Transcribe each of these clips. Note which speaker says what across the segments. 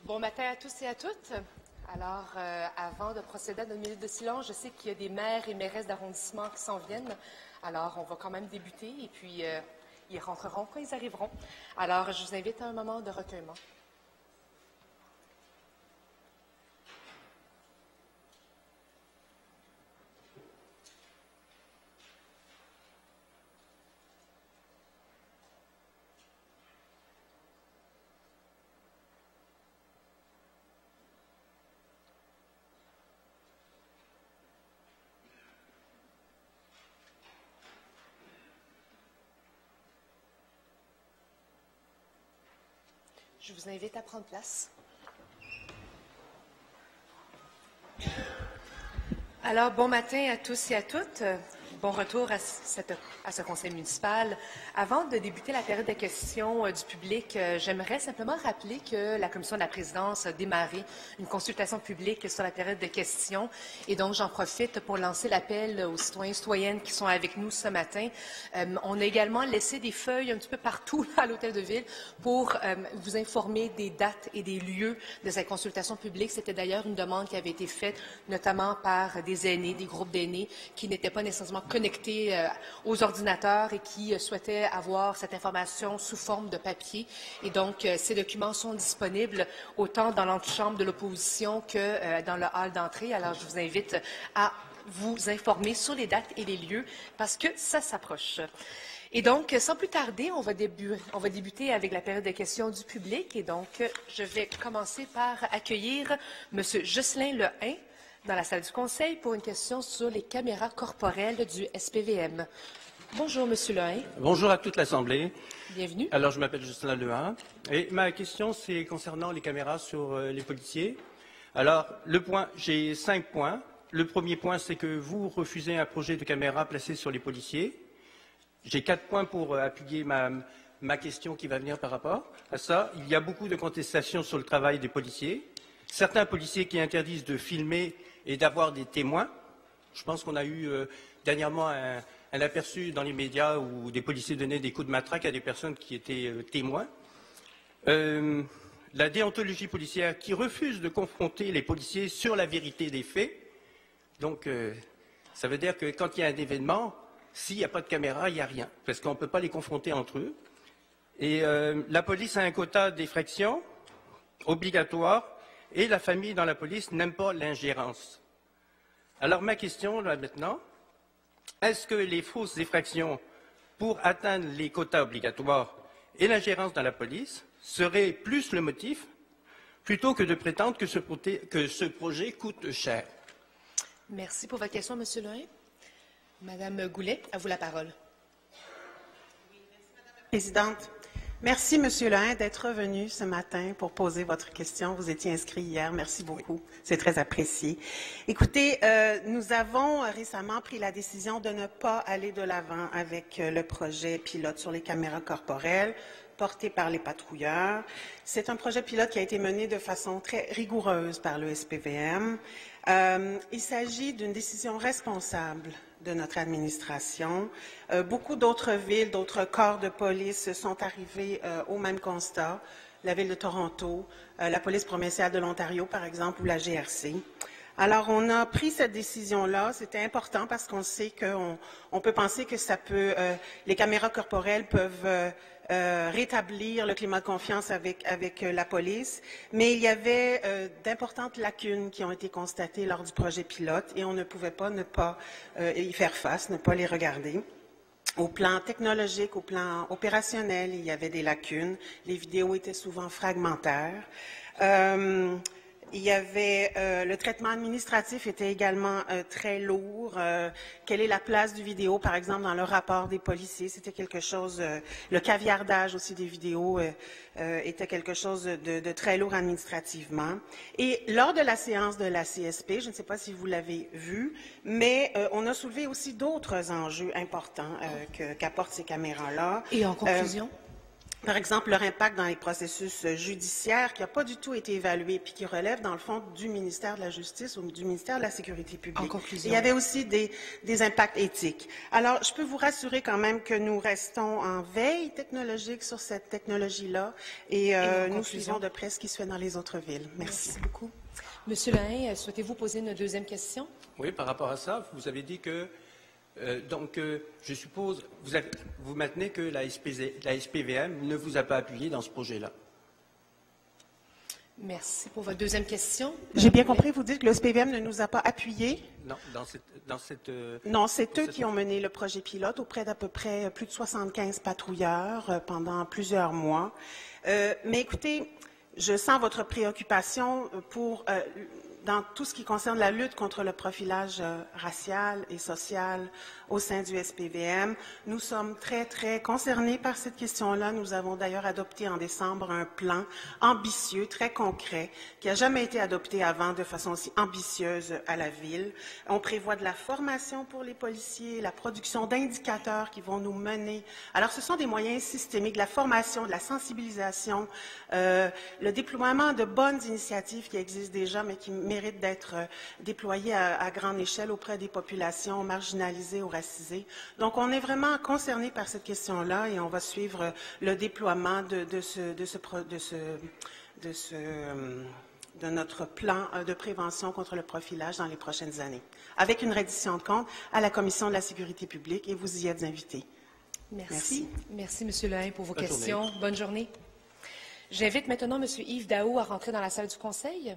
Speaker 1: Bon matin à tous et à toutes. Alors, avant de procéder à notre minute de silence, je sais qu'il y a des maires et mairesses d'arrondissement qui s'en viennent. Alors, on va quand même débuter et puis ils rentreront quand ils arriveront. Alors, je vous invite à un moment de recueillement. Je vous invite à prendre place. Alors, bon matin à tous et à toutes. Bon retour à ce conseil municipal. Avant de débuter la période de questions du public, j'aimerais simplement rappeler que la commission de la présidence a démarré une consultation publique sur la période de questions. Et donc, j'en profite pour lancer l'appel aux citoyens et citoyennes qui sont avec nous ce matin. On a également laissé des feuilles un petit peu partout à l'Hôtel de Ville pour vous informer des dates et des lieux de cette consultation publique. C'était d'ailleurs une demande qui avait été faite notamment par des aînés, des groupes d'aînés qui n'étaient pas nécessairement connectés aux ordinateurs et qui souhaitaient avoir cette information sous forme de papier. Et donc, ces documents sont disponibles autant dans l'antichambre de l'opposition que dans le hall d'entrée. Alors, je vous invite à vous informer sur les dates et les lieux parce que ça s'approche. Et donc, sans plus tarder, on va débuter avec la période de questions du public. Et donc, je vais commencer par accueillir M. Jocelyn Lehain dans la salle du Conseil pour une question sur les caméras corporelles du SPVM. Bonjour, M. Lehain.
Speaker 2: Bonjour à toute l'Assemblée.
Speaker 1: Bienvenue.
Speaker 2: Alors, je m'appelle Jocelyn Lehain et ma question, c'est concernant les caméras sur les policiers. Alors, j'ai 5 points. Le premier point, c'est que vous refusez un projet de caméra placé sur les policiers. J'ai 4 points pour appuyer ma question qui va venir par rapport à ça. Il y a beaucoup de contestations sur le travail des policiers. Certains policiers qui interdisent de filmer et d'avoir des témoins. Je pense qu'on a eu dernièrement un aperçu dans les médias où des policiers donnaient des coups de matraque à des personnes qui étaient témoins. La déontologie policière qui refuse de confronter les policiers sur la vérité des faits. Donc, ça veut dire que quand il y a un événement, s'il n'y a pas de caméra, il n'y a rien, parce qu'on ne peut pas les confronter entre eux. Et la police a un quota d'effraction obligatoire, et la famille dans la police n'aime pas l'ingérence. Alors ma question, là maintenant, est-ce que les fausses effractions pour atteindre les quotas obligatoires et l'ingérence dans la police seraient plus le motif, plutôt que de prétendre que ce projet coûte cher?
Speaker 1: Merci pour votre question, M. Lehain. Madame Goulet, à vous la parole.
Speaker 3: Oui, merci, Madame la Présidente. Merci, M. Lehain, d'être revenu ce matin pour poser votre question. Vous étiez inscrit hier. Merci beaucoup. C'est très apprécié. Écoutez, nous avons récemment pris la décision de ne pas aller de l'avant avec le projet pilote sur les caméras corporelles porté par les patrouilleurs. C'est un projet pilote qui a été mené de façon très rigoureuse par le SPVM. Il s'agit d'une décision responsable de notre administration. Beaucoup d'autres villes, d'autres corps de police sont arrivés au même constat. La ville de Toronto, la police provinciale de l'Ontario, par exemple, ou la GRC. Alors, on a pris cette décision-là. C'était important parce qu'on sait qu'on peut penser que les caméras corporelles peuvent rétablir le climat de confiance avec la police. Mais il y avait d'importantes lacunes qui ont été constatées lors du projet pilote et on ne pouvait pas ne pas y faire face, ne pas les regarder. Au plan technologique, au plan opérationnel, il y avait des lacunes. Les vidéos étaient souvent fragmentaires. Il y avait le traitement administratif était également très lourd. Quelle est la place du vidéo, par exemple, dans le rapport des policiers? C'était quelque chose. Le caviardage aussi des vidéos était quelque chose de très lourd administrativement. Et lors de la séance de la CSP, je ne sais pas si vous l'avez vu, mais on a soulevé aussi d'autres enjeux importants qu'apportent ces caméras-là.
Speaker 1: Et en conclusion?
Speaker 3: par exemple, leur impact dans les processus judiciaires qui n'a pas du tout été évalué, puis qui relève, dans le fond, du ministère de la Justice ou du ministère de la Sécurité publique.
Speaker 1: En conclusion.
Speaker 3: Il y avait aussi des impacts éthiques. Alors, je peux vous rassurer quand même que nous restons en veille technologique sur cette technologie-là et nous suivons de près ce qui se fait dans les autres villes. Merci.
Speaker 1: Merci beaucoup. Monsieur Lehun, souhaitez-vous poser une deuxième question?
Speaker 2: Oui, par rapport à ça, vous avez dit que, je suppose, vous maintenez que la SPVM ne vous a pas appuyé dans ce projet-là.
Speaker 1: Merci pour votre deuxième question.
Speaker 3: J'ai bien compris, vous dites que le SPVM ne nous a pas appuyés?
Speaker 2: Non, dans cette
Speaker 3: Non, c'est eux qui ont mené le projet pilote auprès d'à peu près plus de 75 patrouilleurs pendant plusieurs mois. Mais écoutez, je sens votre préoccupation dans tout ce qui concerne la lutte contre le profilage racial et social au sein du SPVM. Nous sommes très, très concernés par cette question-là. Nous avons d'ailleurs adopté en décembre un plan ambitieux, très concret, qui n'a jamais été adopté avant de façon aussi ambitieuse à la Ville. On prévoit de la formation pour les policiers, la production d'indicateurs qui vont nous mener. Alors, ce sont des moyens systémiques, de la formation, de la sensibilisation, le déploiement de bonnes initiatives qui existent déjà, mais qui méritent d'être déployées à grande échelle auprès des populations marginalisées ou racisées. Donc, on est vraiment concernés par cette question-là et on va suivre le déploiement de notre plan de prévention contre le profilage dans les prochaines années, avec une reddition de comptes à la Commission de la Sécurité publique et vous y êtes invités.
Speaker 1: Merci. Merci, M. Lehun, pour vos
Speaker 2: Bonne
Speaker 1: questions.
Speaker 2: journée.
Speaker 1: Bonne journée. J'invite maintenant M. Yves Daou à rentrer dans la salle du Conseil.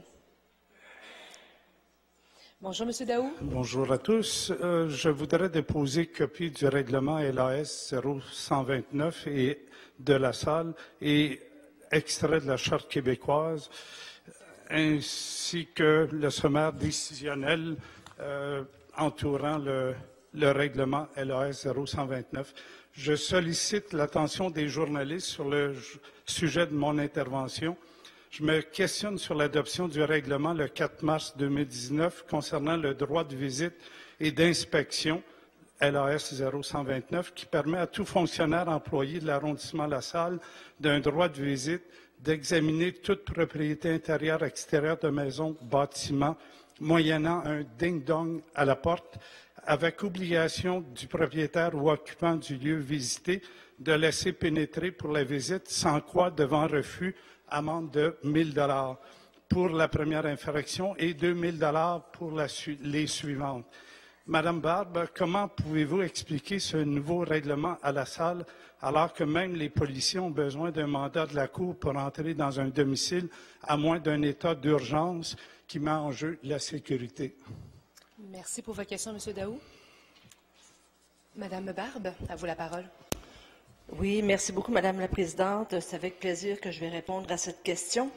Speaker 1: Bonjour, M. Daou.
Speaker 4: Bonjour à tous. Je voudrais déposer copie du règlement LAS 0129 et de la salle et extrait de la Charte québécoise, ainsi que le sommaire décisionnel entourant le règlement LAS 0129. Je sollicite l'attention des journalistes sur le sujet de mon intervention. Je me questionne sur l'adoption du règlement le 4 mars 2019 concernant le droit de visite et d'inspection LAS 0129 qui permet à tout fonctionnaire employé de l'arrondissement La Salle d'un droit de visite d'examiner toute propriété intérieure extérieure de maison, bâtiment, moyennant un ding-dong à la porte, avec obligation du propriétaire ou occupant du lieu visité de laisser pénétrer pour la visite, sans quoi, devant refus, amende de 1 000 pour la première infraction et 2 000 pour les suivantes. Madame Barbe, comment pouvez-vous expliquer ce nouveau règlement à la salle alors que même les policiers ont besoin d'un mandat de la Cour pour entrer dans un domicile à moins d'un état d'urgence qui met en jeu la sécurité?
Speaker 1: Merci pour votre question, M. Daou. Madame Barbe, à vous la parole.
Speaker 5: Oui, merci beaucoup, Madame la Présidente. C'est avec plaisir que je vais répondre à cette question.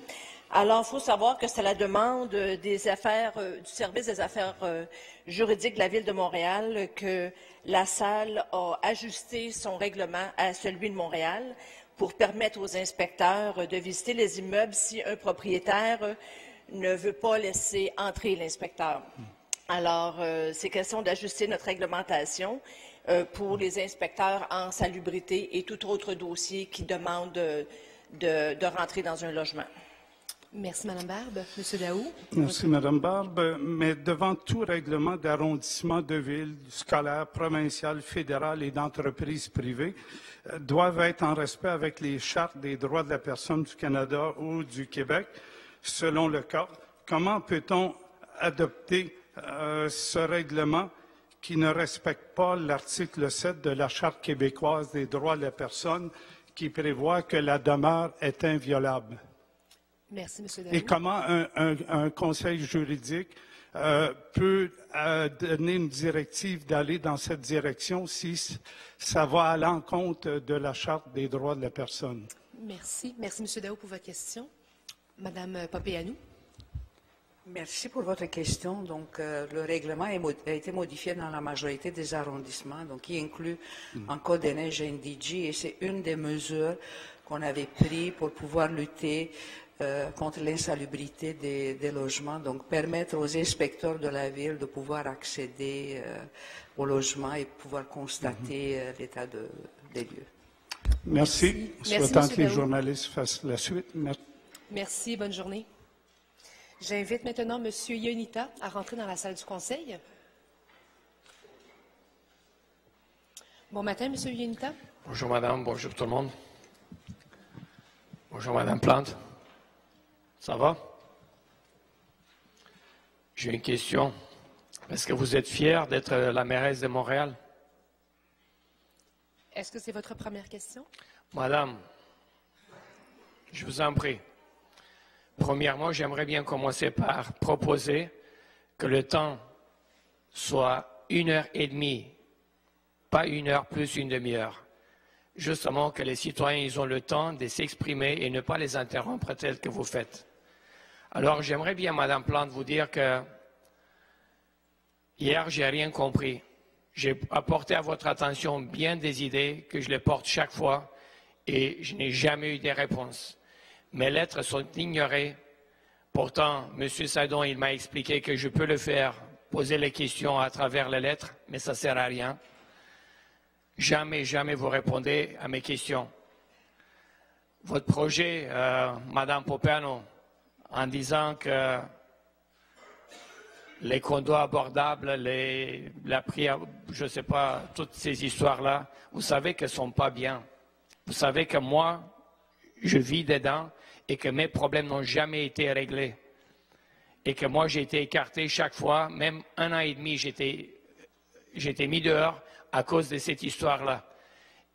Speaker 5: Alors, il faut savoir que c'est la demande du service des affaires juridiques de la Ville de Montréal que la salle a ajusté son règlement à celui de Montréal pour permettre aux inspecteurs de visiter les immeubles si un propriétaire ne veut pas laisser entrer l'inspecteur. Alors, c'est question d'ajuster notre réglementation pour les inspecteurs en salubrité et tout autre dossier qui demande de rentrer dans un logement.
Speaker 1: Merci, Mme Barbe. M. Daou.
Speaker 4: Merci, Mme Barbe. Mais devant tout règlement d'arrondissement de ville, scolaire, provincial, fédéral et d'entreprises privées, doivent être en respect avec les chartes des droits de la personne du Canada ou du Québec, selon le cas. Comment peut-on adopter ce règlement qui ne respecte pas l'article 7 de la Charte québécoise des droits de la personne qui prévoit que la demeure est inviolable?
Speaker 1: Merci, M. Daou.
Speaker 4: Et comment un conseil juridique peut donner une directive d'aller dans cette direction si ça va à l'encontre de la Charte des droits de la personne?
Speaker 1: Merci. Merci, M. Daou, pour votre question. Madame Papeanou.
Speaker 6: Merci pour votre question. Donc, le règlement a été modifié dans la majorité des arrondissements, donc qui inclut en cas de neige indigène, et c'est une des mesures qu'on avait prises pour pouvoir lutter contre l'insalubrité des logements, donc permettre aux inspecteurs de la ville de pouvoir accéder au logement et pouvoir constater l'état des lieux.
Speaker 4: Merci.
Speaker 1: Merci,
Speaker 4: Souhaitant
Speaker 1: Monsieur
Speaker 4: que les
Speaker 1: Daou.
Speaker 4: journalistes fassent la suite.
Speaker 1: Merci, bonne journée. J'invite maintenant M. Ionita à rentrer dans la salle du Conseil. Bon matin, M. Ionita.
Speaker 7: Bonjour madame, bonjour tout le monde. Bonjour madame Plante. Ça va? J'ai une question. Est-ce que vous êtes fière d'être la mairesse de Montréal?
Speaker 1: Est-ce que c'est votre première question?
Speaker 7: Madame, je vous en prie. Premièrement, j'aimerais bien commencer par proposer que le temps soit 1h30, pas 1 heure plus une demi-heure. Justement, que les citoyens ils ont le temps de s'exprimer et ne pas les interrompre tel que vous faites. Alors, j'aimerais bien, madame Plante, vous dire que hier, j'ai rien compris. J'ai apporté à votre attention bien des idées que je les porte chaque fois et je n'ai jamais eu des réponses. Mes lettres sont ignorées. Pourtant, M. Saïdon, il m'a expliqué que je peux le faire, poser les questions à travers les lettres, mais ça ne sert à rien. Jamais, jamais vous répondez à mes questions. Votre projet, Madame Popeno, en disant que les condos abordables, la prière, je ne sais pas, toutes ces histoires-là, vous savez qu'elles ne sont pas bien. Vous savez que moi, je vis dedans et que mes problèmes n'ont jamais été réglés. Et que moi, j'ai été écarté chaque fois, même 1 an et demi, j'étais mis dehors à cause de cette histoire-là.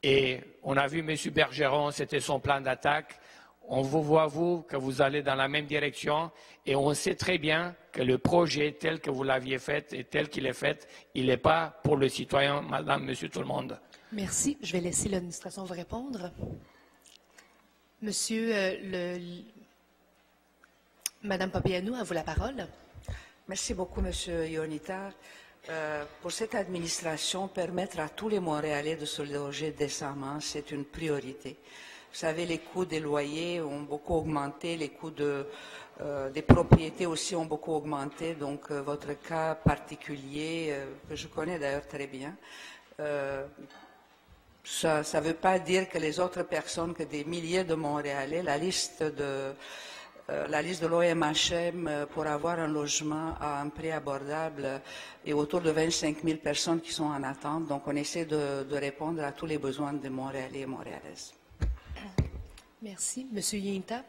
Speaker 7: Et on a vu M. Bergeron, c'était son plan d'attaque. On vous voit, vous, que vous allez dans la même direction et on sait très bien que le projet tel que vous l'aviez fait et tel qu'il est fait, il n'est pas pour le citoyen, madame, monsieur, tout le monde.
Speaker 1: Merci. Je vais laisser l'administration vous répondre. Monsieur, Madame Papianou, à vous la parole.
Speaker 6: Merci beaucoup, Monsieur Ionita. Pour cette administration, permettre à tous les Montréalais de se loger décemment, c'est une priorité. Vous savez, les coûts des loyers ont beaucoup augmenté, les coûts des propriétés aussi ont beaucoup augmenté. Donc, votre cas particulier, que je connais d'ailleurs très bien, ça ne veut pas dire que les autres personnes, que des milliers de Montréalais, la liste de l'OMHM pour avoir un logement à un prix abordable est autour de 25 000 personnes qui sont en attente. Donc, on essaie de répondre à tous les besoins des Montréalais et Montréalaises.
Speaker 1: Merci. Monsieur Yinta,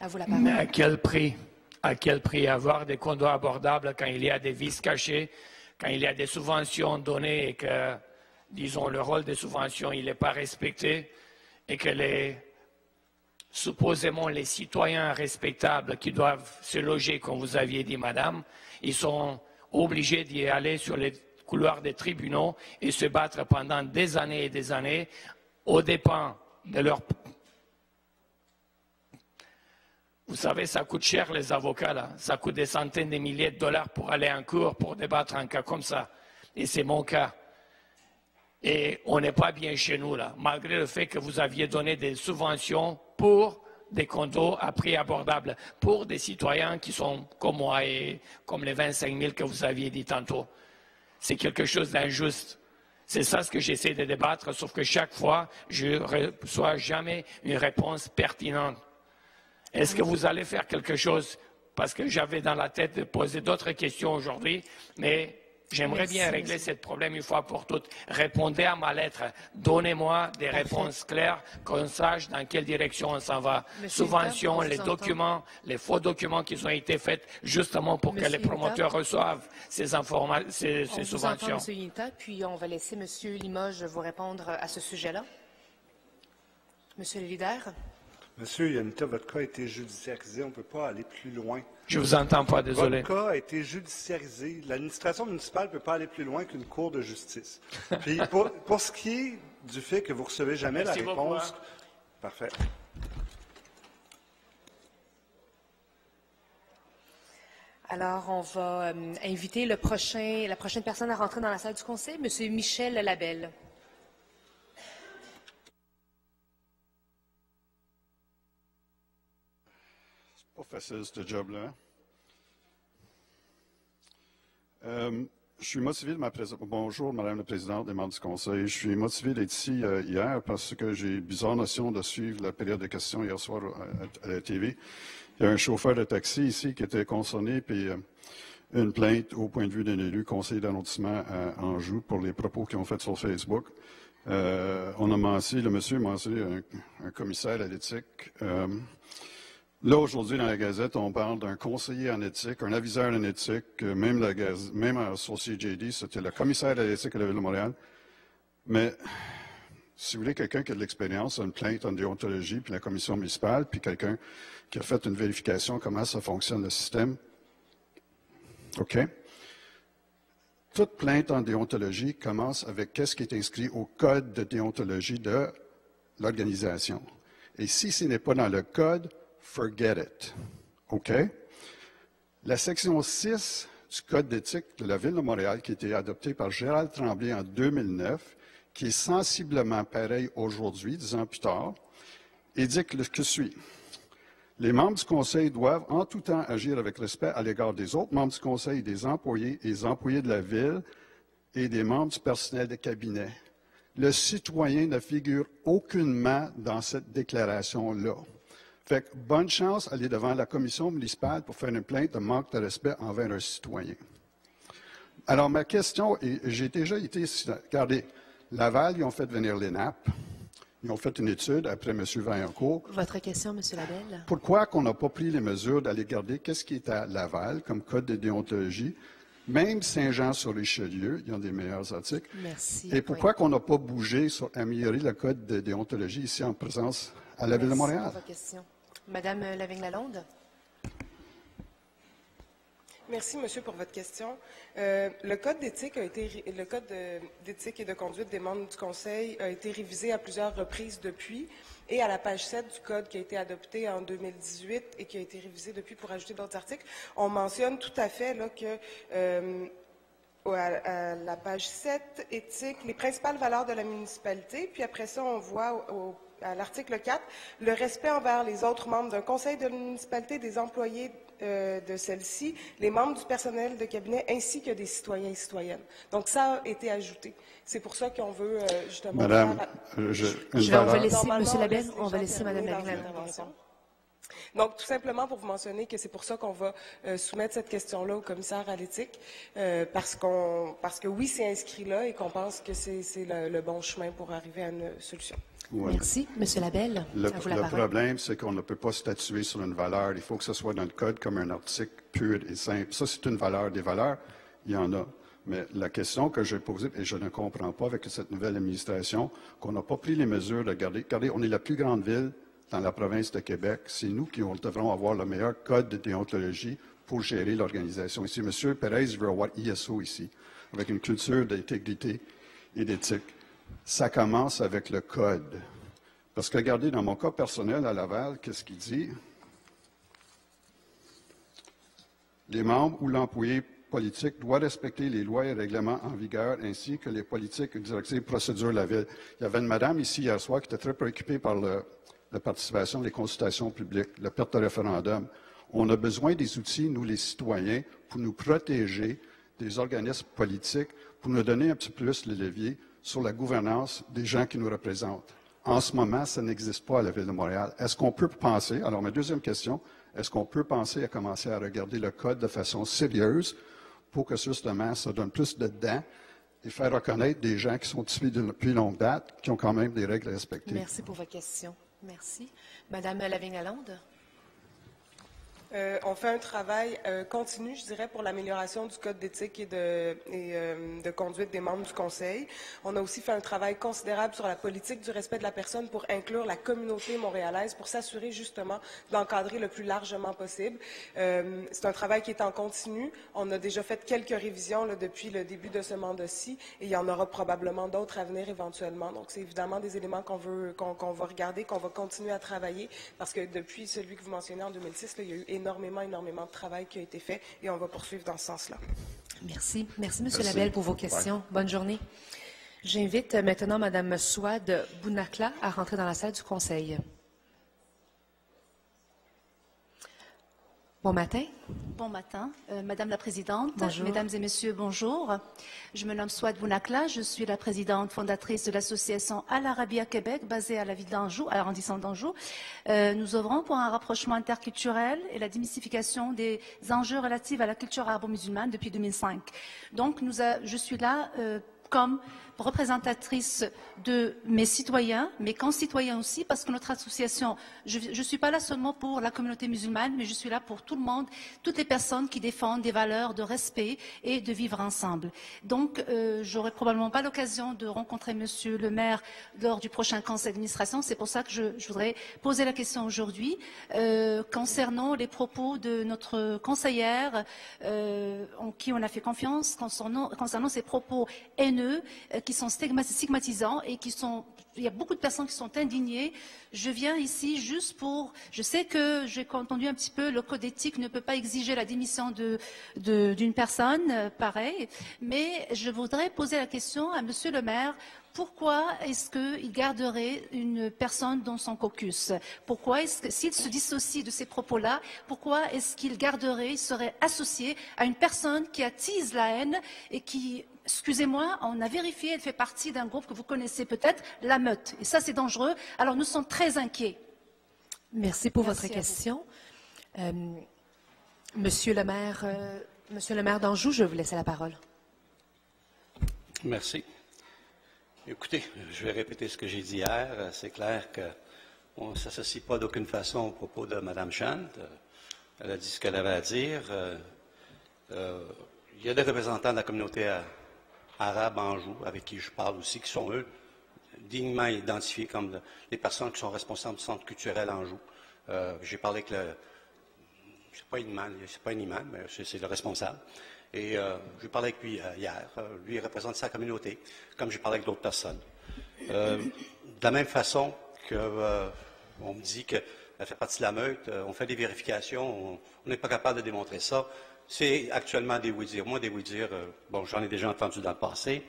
Speaker 1: à vous la parole.
Speaker 7: Mais à quel prix? À quel prix avoir des condos abordables quand il y a des vices cachés, quand il y a des subventions données et que, disons, le rôle des subventions, il n'est pas respecté et que supposément les citoyens respectables qui doivent se loger, comme vous aviez dit, madame, ils sont obligés d'y aller sur les couloirs des tribunaux et se battre pendant des années et des années aux dépens de leur... Vous savez, ça coûte cher les avocats, là. Ça coûte des centaines de milliers de dollars pour aller en cours, pour débattre un cas comme ça. Et c'est mon cas. Et on n'est pas bien chez nous, là, malgré le fait que vous aviez donné des subventions pour des condos à prix abordable, pour des citoyens qui sont comme moi et comme les 25 000 que vous aviez dit tantôt. C'est quelque chose d'injuste. C'est ça ce que j'essaie de débattre, sauf que chaque fois, je ne reçois jamais une réponse pertinente. Est-ce que vous allez faire quelque chose? Parce que j'avais dans la tête de poser d'autres questions aujourd'hui, mais j'aimerais bien régler ce problème une fois pour toutes. Répondez à ma lettre. Donnez-moi des réponses claires, qu'on sache dans quelle direction on s'en va. Subventions, les documents, les faux documents qui ont été faits justement pour que les promoteurs reçoivent ces subventions.
Speaker 1: Vous entend, M. Yinta, puis on va laisser M. Limoges vous répondre à ce sujet-là. M. le leader.
Speaker 8: Monsieur Ionita, votre cas a été judiciarisé. On ne peut pas aller plus loin.
Speaker 7: Je ne vous entends pas, désolé.
Speaker 8: Votre cas a été judiciarisé. L'administration municipale ne peut pas aller plus loin qu'une cour de justice. Puis pour ce qui est du fait que vous ne recevez jamais la réponse... Parfait.
Speaker 1: Alors, on va inviter la prochaine personne à rentrer dans la salle du Conseil, M. Michel Labelle.
Speaker 9: Pas facile, ce job-là. Je suis motivé de ma présence. Bonjour, Madame la Présidente des membres du Conseil. Je suis motivé d'être ici hier parce que j'ai eu bizarre notion de suivre la période de questions hier soir à la TV. Il y a un chauffeur de taxi ici qui était concerné, puis une plainte au point de vue d'un élu conseiller d'arrondissement à Anjou pour les propos qu'ils ont faits sur Facebook. Le monsieur a mentionné un commissaire à l'éthique. Là, aujourd'hui, dans la Gazette, on parle d'un conseiller en éthique, un aviseur en éthique, même sur CJD, c'était le commissaire à l'éthique à la Ville de Montréal. Mais si vous voulez quelqu'un qui a de l'expérience, une plainte en déontologie, puis la commission municipale, puis quelqu'un qui a fait une vérification comment ça fonctionne le système, OK? Toute plainte en déontologie commence avec qu'est-ce qui est inscrit au code de déontologie de l'organisation. Et si ce n'est pas dans le code, forget it. OK? La section 6 du Code d'éthique de la Ville de Montréal, qui a été adoptée par Gérald Tremblay en 2009, qui est sensiblement pareil aujourd'hui, 10 ans plus tard, et dit que suit. Les membres du Conseil doivent en tout temps agir avec respect à l'égard des autres membres du Conseil, des employés et des employés de la Ville et des membres du personnel de cabinet. Le citoyen ne figure aucunement dans cette déclaration-là. Fait que bonne chance d'aller devant la commission municipale pour faire une plainte de manque de respect envers un citoyen. Alors, ma question, et j'ai déjà été ici, regardez, Laval, ils ont fait venir l'ENAP, ils ont fait une étude après M. Vaillancourt.
Speaker 1: Votre question, M. Labelle.
Speaker 9: Pourquoi qu'on n'a pas pris les mesures d'aller garder qu'est-ce qui est à Laval comme code de déontologie? Même Saint-Jean-sur-Richelieu, ils ont des meilleurs articles.
Speaker 1: Merci.
Speaker 9: Et pourquoi qu'on n'a pas bougé sur améliorer le code de déontologie ici en présence à la Ville de Montréal?
Speaker 1: Merci pour votre question. Madame Lavigne-Lalonde.
Speaker 10: Merci, monsieur, pour votre question. Le code d'éthique et de conduite des membres du Conseil a été révisé à plusieurs reprises depuis, et à la page 7 du code qui a été adopté en 2018 et qui a été révisé depuis pour ajouter d'autres articles, on mentionne tout à fait là, que à la page 7, éthique, les principales valeurs de la municipalité, puis après ça, on voit à l'article 4, le respect envers les autres membres d'un conseil de la municipalité, des employés de celle-ci, les membres du personnel de cabinet, ainsi que des citoyens et citoyennes. Donc, ça a été ajouté. C'est pour ça qu'on veut justement...
Speaker 9: Madame,
Speaker 1: on va laisser, M. Labelle, on va laisser Mme Lavigne-Lalonde.
Speaker 10: Donc, tout simplement pour vous mentionner que c'est pour ça qu'on va soumettre cette question-là au commissaire à l'éthique, parce que oui, c'est inscrit là et qu'on pense que c'est le bon chemin pour arriver à une solution.
Speaker 9: Ouais.
Speaker 1: Merci. M. Labelle,
Speaker 9: le problème, c'est qu'on ne peut pas statuer sur une valeur. Il faut que ce soit dans le code comme un article pur et simple. Ça, c'est une valeur. Des valeurs, il y en a. Mais la question que j'ai posée, et je ne comprends pas avec cette nouvelle administration, qu'on n'a pas pris les mesures de garder. Regardez, on est la plus grande ville dans la province de Québec. C'est nous qui devrons avoir le meilleur code de déontologie pour gérer l'organisation ici. M. Perez veut avoir ISO ici, avec une culture d'intégrité et d'éthique. Ça commence avec le code. Parce que, regardez, dans mon cas personnel à Laval, qu'est-ce qu'il dit? Les membres ou l'employé politique doit respecter les lois et règlements en vigueur, ainsi que les politiques et directives procédures de la Ville. Il y avait une madame ici hier soir qui était très préoccupée par la participation, les consultations publiques, la perte de référendum. On a besoin des outils, nous les citoyens, pour nous protéger des organismes politiques, pour nous donner un petit peu plus le levier sur la gouvernance des gens qui nous représentent. En ce moment, ça n'existe pas à la Ville de Montréal. Est-ce qu'on peut penser, alors ma deuxième question, est-ce qu'on peut penser à commencer à regarder le code de façon sérieuse pour que justement ça donne plus de dents et faire reconnaître des gens qui sont ici depuis longue date, qui ont quand même des règles à respecter?
Speaker 1: Merci pour votre question. Merci. Madame Lavigne-Lalonde.
Speaker 10: On fait un travail continu, je dirais, pour l'amélioration du code d'éthique et de conduite des membres du Conseil. On a aussi fait un travail considérable sur la politique du respect de la personne pour inclure la communauté montréalaise, pour s'assurer justement d'encadrer le plus largement possible. C'est un travail qui est en continu. On a déjà fait quelques révisions là, depuis le début de ce mandat-ci et il y en aura probablement d'autres à venir éventuellement. Donc, c'est évidemment des éléments qu'on va regarder, qu'on va continuer à travailler parce que depuis celui que vous mentionnez en 2006, là, il y a eu énormément de travail qui a été fait et on va poursuivre dans ce sens-là.
Speaker 1: Merci. Merci, M. Labelle, pour vos questions. Bonne journée. J'invite maintenant Mme Souad Bounakla à rentrer dans la salle du Conseil. Bon matin.
Speaker 11: Bon matin. Madame la Présidente,
Speaker 1: bonjour.
Speaker 11: Mesdames et Messieurs, bonjour. Je me nomme Swat Bounakla, je suis la présidente fondatrice de l'association Al Arabia Québec, basée à la ville d'Anjou, à l'arrondissement d'Anjou. Nous œuvrons pour un rapprochement interculturel et la démystification des enjeux relatifs à la culture arabo-musulmane depuis 2005. Donc, je suis là comme représentatrice de mes citoyens, mes concitoyens aussi, parce que notre association, je ne suis pas là seulement pour la communauté musulmane, mais je suis là pour tout le monde, toutes les personnes qui défendent des valeurs de respect et de vivre ensemble. Donc, j'aurai probablement pas l'occasion de rencontrer Monsieur le maire lors du prochain conseil d'administration. C'est pour ça que je voudrais poser la question aujourd'hui concernant les propos de notre conseillère en qui on a fait confiance concernant ces propos haineux qui sont stigmatisants et il y a beaucoup de personnes qui sont indignées. Je viens ici juste pour... Je sais que j'ai entendu un petit peu, le code éthique ne peut pas exiger la démission d'une personne pareille, mais je voudrais poser la question à Monsieur le maire. Pourquoi est-ce qu'il garderait une personne dans son caucus? Pourquoi est-ce que, s'il se dissocie de ces propos-là, pourquoi est-ce qu'il garderait, il serait associé à une personne qui attise la haine et qui, excusez-moi, on a vérifié, elle fait partie d'un groupe que vous connaissez peut-être, la Meute. Et ça, c'est dangereux. Alors, nous sommes très inquiets.
Speaker 1: Merci pour votre question. Monsieur le maire d'Anjou, je vais vous laisser la parole.
Speaker 12: Merci. Écoutez, je vais répéter ce que j'ai dit hier. C'est clair qu'on ne s'associe pas d'aucune façon au propos de Mme Chand. Elle a dit ce qu'elle avait à dire. Il y a des représentants de la communauté arabe Anjou, avec qui je parle aussi, qui sont, eux, dignement identifiés comme les personnes qui sont responsables du centre culturel Anjou. J'ai parlé avec c'est pas un imam, mais c'est le responsable. Et j'ai parlé avec lui hier. Lui, il représente sa communauté, comme j'ai parlé avec d'autres personnes. De la même façon qu'on me dit qu'elle fait partie de la Meute, on fait des vérifications, on n'est pas capable de démontrer ça. C'est actuellement des oui-dire. Moi, des oui-dire, bon, j'en ai déjà entendu dans le passé.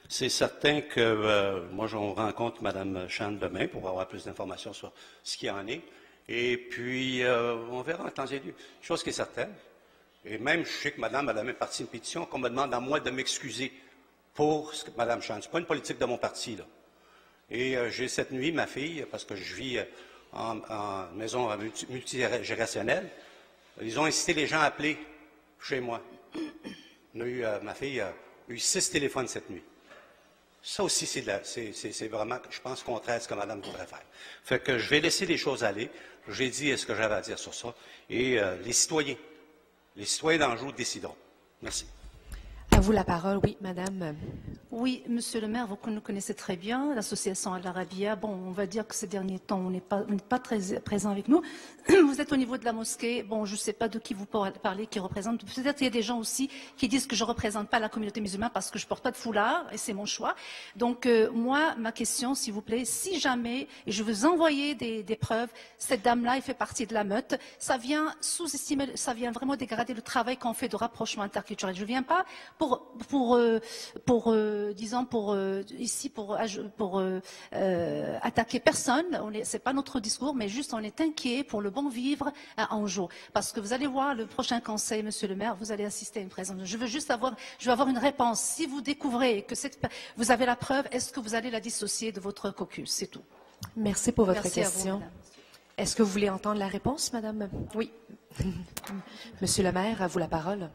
Speaker 12: C'est certain que moi, on rencontre Mme Chand demain pour avoir plus d'informations sur ce qu'il en est. Et puis, on verra en temps et lieu. Chose qui est certaine. Et même, je sais que Madame, elle a même parti une pétition qu'on me demande à moi de m'excuser pour ce que Mme Chand. Ce n'est pas une politique de mon parti, là. Et j'ai cette nuit, ma fille, parce que je vis en maison multigénérationnelle, ils ont incité les gens à appeler chez moi. Ma fille a eu 6 téléphones cette nuit. Ça aussi, c'est vraiment, je pense, contraire à ce que Madame voudrait faire. Fait que je vais laisser les choses aller. J'ai dit ce que j'avais à dire sur ça. Et les citoyens d'Anjou décideront. Merci.
Speaker 1: À vous la parole, oui, madame.
Speaker 11: Oui, monsieur le maire, vous nous connaissez très bien, l'association Al Arabia. Bon, on va dire que ces derniers temps, on n'est pas très présent avec nous. Vous êtes au niveau de la mosquée. Bon, je ne sais pas de qui vous parlez, qui représente. Peut-être qu'il y a des gens aussi qui disent que je ne représente pas la communauté musulmane parce que je ne porte pas de foulard, et c'est mon choix. Donc, moi, ma question, s'il vous plaît, si jamais, et je veux envoyer des preuves, cette dame-là, elle fait partie de la Meute, ça vient sous-estimer, ça vient vraiment dégrader le travail qu'on fait de rapprochement interculturel. Je ne viens pas attaquer personne. C'est pas notre discours, mais juste on est inquiet pour le bon vivre à Anjou. Parce que vous allez voir le prochain conseil, monsieur le maire, vous allez assister à une présence. Je veux avoir une réponse. Si vous découvrez que vous avez la preuve, est-ce que vous allez la dissocier de votre caucus? C'est tout.
Speaker 1: Merci pour votre
Speaker 11: Merci
Speaker 1: question.
Speaker 11: à vous,
Speaker 1: est-ce que vous voulez entendre la réponse, madame? Oui. Monsieur le maire, à vous la parole.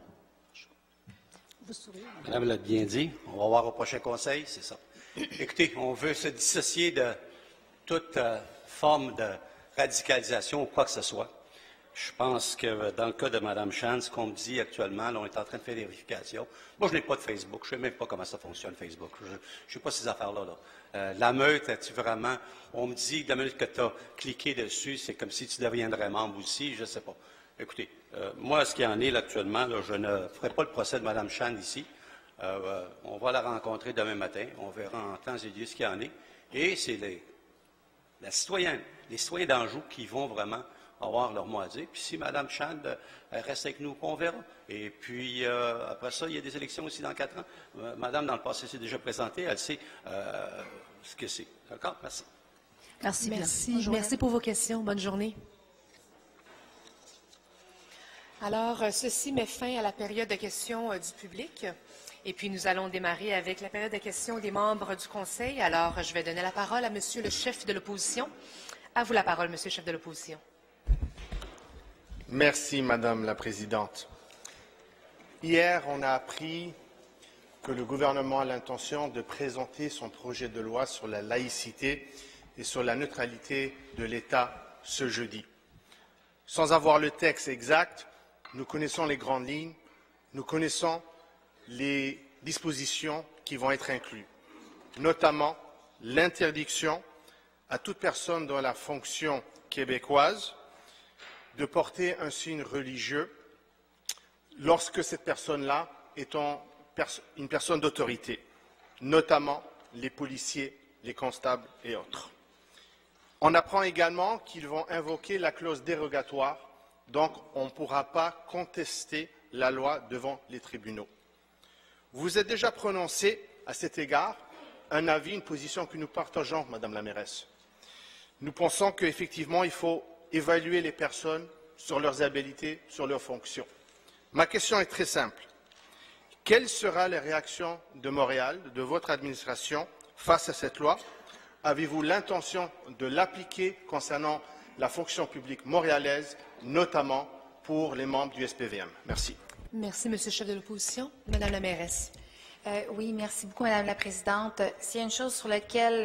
Speaker 12: Madame l'a bien dit, on va voir au prochain conseil, c'est ça. Écoutez, on veut se dissocier de toute forme de radicalisation ou quoi que ce soit. Je pense que dans le cas de Mme Chand, ce qu'on me dit actuellement, là, on est en train de faire des vérifications. Moi, je n'ai pas de Facebook, je ne sais même pas comment ça fonctionne, Facebook. Je ne sais pas ces affaires-là. La Meute, vraiment, on me dit que la minute que tu as cliqué dessus, c'est comme si tu deviendrais membre aussi, je ne sais pas. Écoutez, moi, ce qui en est là, actuellement, là, je ne ferai pas le procès de Mme Chand ici. On va la rencontrer demain matin. On verra en temps et lieu ce qu'il en est. Et c'est les citoyens d'Anjou qui vont vraiment avoir leur mot à dire. Puis si Mme Chand reste avec nous, on verra. Et puis, après ça, il y a des élections aussi dans 4 ans. Madame, dans le passé, s'est déjà présentée. Elle sait ce que c'est. D'accord? Merci.
Speaker 1: Merci. Merci pour vos questions. Bonne journée. Alors, ceci met fin à la période de questions du public. Et puis, nous allons démarrer avec la période de questions des membres du Conseil. Alors, je vais donner la parole à Monsieur le chef de l'opposition. À vous la parole, Monsieur le chef de l'opposition.
Speaker 13: Merci, Madame la Présidente. Hier, on a appris que le gouvernement a l'intention de présenter son projet de loi sur la laïcité et sur la neutralité de l'État ce jeudi. Sans avoir le texte exact, nous connaissons les grandes lignes, nous connaissons les dispositions qui vont être incluses, notamment l'interdiction à toute personne dans la fonction québécoise de porter un signe religieux lorsque cette personne-là est une personne d'autorité, notamment les policiers, les constables et autres. On apprend également qu'ils vont invoquer la clause dérogatoire, donc on ne pourra pas contester la loi devant les tribunaux. Vous êtes déjà prononcé à cet égard un avis, une position que nous partageons, Madame la mairesse. Nous pensons qu'effectivement, il faut évaluer les personnes sur leurs habilités, sur leurs fonctions. Ma question est très simple. Quelle sera la réaction de Montréal, de votre administration, face à cette loi? Avez-vous l'intention de l'appliquer concernant la fonction publique montréalaise, notamment pour les membres du SPVM? Merci.
Speaker 1: Merci, Monsieur le chef de l'opposition. Madame la mairesse.
Speaker 14: Oui, merci beaucoup, Madame la Présidente. S'il y a une chose sur laquelle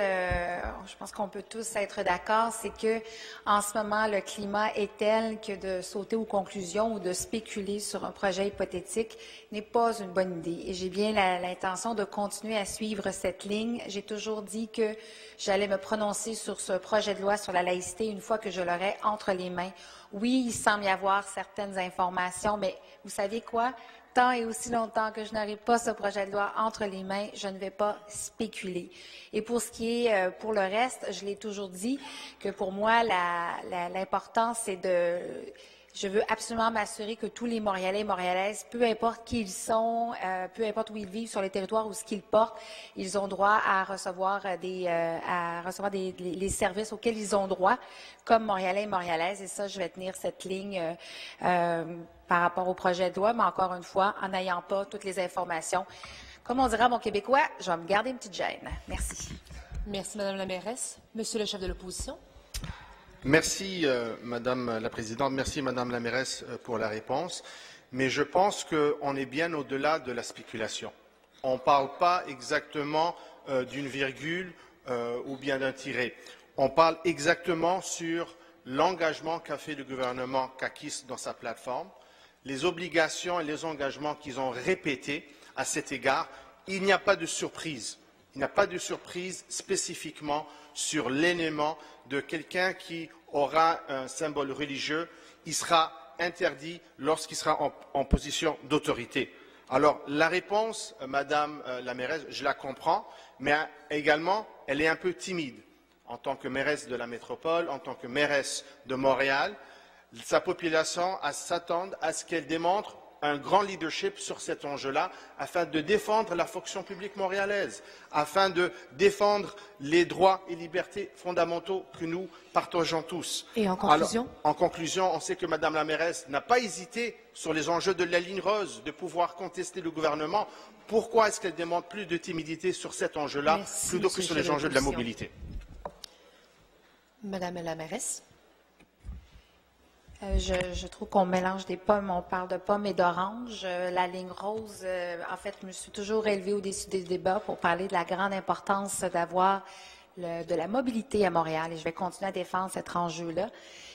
Speaker 14: je pense qu'on peut tous être d'accord, c'est que en ce moment, le climat est tel que de sauter aux conclusions ou de spéculer sur un projet hypothétique n'est pas une bonne idée. Et j'ai bien l'intention de continuer à suivre cette ligne. J'ai toujours dit que j'allais me prononcer sur ce projet de loi sur la laïcité une fois que je l'aurais entre les mains. Oui, il semble y avoir certaines informations, mais vous savez quoi? Tant et aussi longtemps que je n'aurai pas ce projet de loi entre les mains, je ne vais pas spéculer. Et pour ce qui est pour le reste, je l'ai toujours dit que pour moi, l'important, c'est de... Je veux absolument m'assurer que tous les Montréalais et Montréalaises, peu importe qui ils sont, peu importe où ils vivent sur les territoires ou ce qu'ils portent, ils ont droit à recevoir les services auxquels ils ont droit, comme Montréalais et Montréalaises. Et ça, je vais tenir cette ligne par rapport au projet de loi, mais encore une fois, en n'ayant pas toutes les informations. Comme on dira mon Québécois, je vais me garder une petite gêne. Merci.
Speaker 1: Merci, Madame la mairesse. Monsieur le chef de l'opposition.
Speaker 13: Merci, Madame la Présidente. Merci, Madame la mairesse, pour la réponse. Mais je pense qu'on est bien au-delà de la spéculation. On ne parle pas exactement d'une virgule ou bien d'un tiret. On parle exactement sur l'engagement qu'a fait le gouvernement CAQIS dans sa plateforme, les obligations et les engagements qu'ils ont répétés à cet égard. Il n'y a pas de surprise. Il n'y a pas de surprise spécifiquement sur l'élément de quelqu'un qui aura un symbole religieux. Il sera interdit lorsqu'il sera en position d'autorité. Alors, la réponse, Madame la mairesse, je la comprends, mais également, elle est un peu timide. En tant que mairesse de la métropole, en tant que mairesse de Montréal, sa population s'attend à ce qu'elle démontre un grand leadership sur cet enjeu-là, afin de défendre la fonction publique montréalaise, afin de défendre les droits et libertés fondamentaux que nous partageons tous.
Speaker 1: Et en conclusion?
Speaker 13: Alors, en conclusion, on sait que Madame la mairesse n'a pas hésité sur les enjeux de la ligne rose, de pouvoir contester le gouvernement. Pourquoi est-ce qu'elle demande plus de timidité sur cet enjeu-là, plutôt que sur les enjeux de la mobilité?
Speaker 1: Madame la mairesse.
Speaker 14: Je trouve qu'on mélange des pommes, on parle de pommes et d'oranges. La ligne rose, en fait, je me suis toujours élevée au-dessus des débats pour parler de la grande importance d'avoir de la mobilité à Montréal. Et je vais continuer à défendre cet enjeu-là,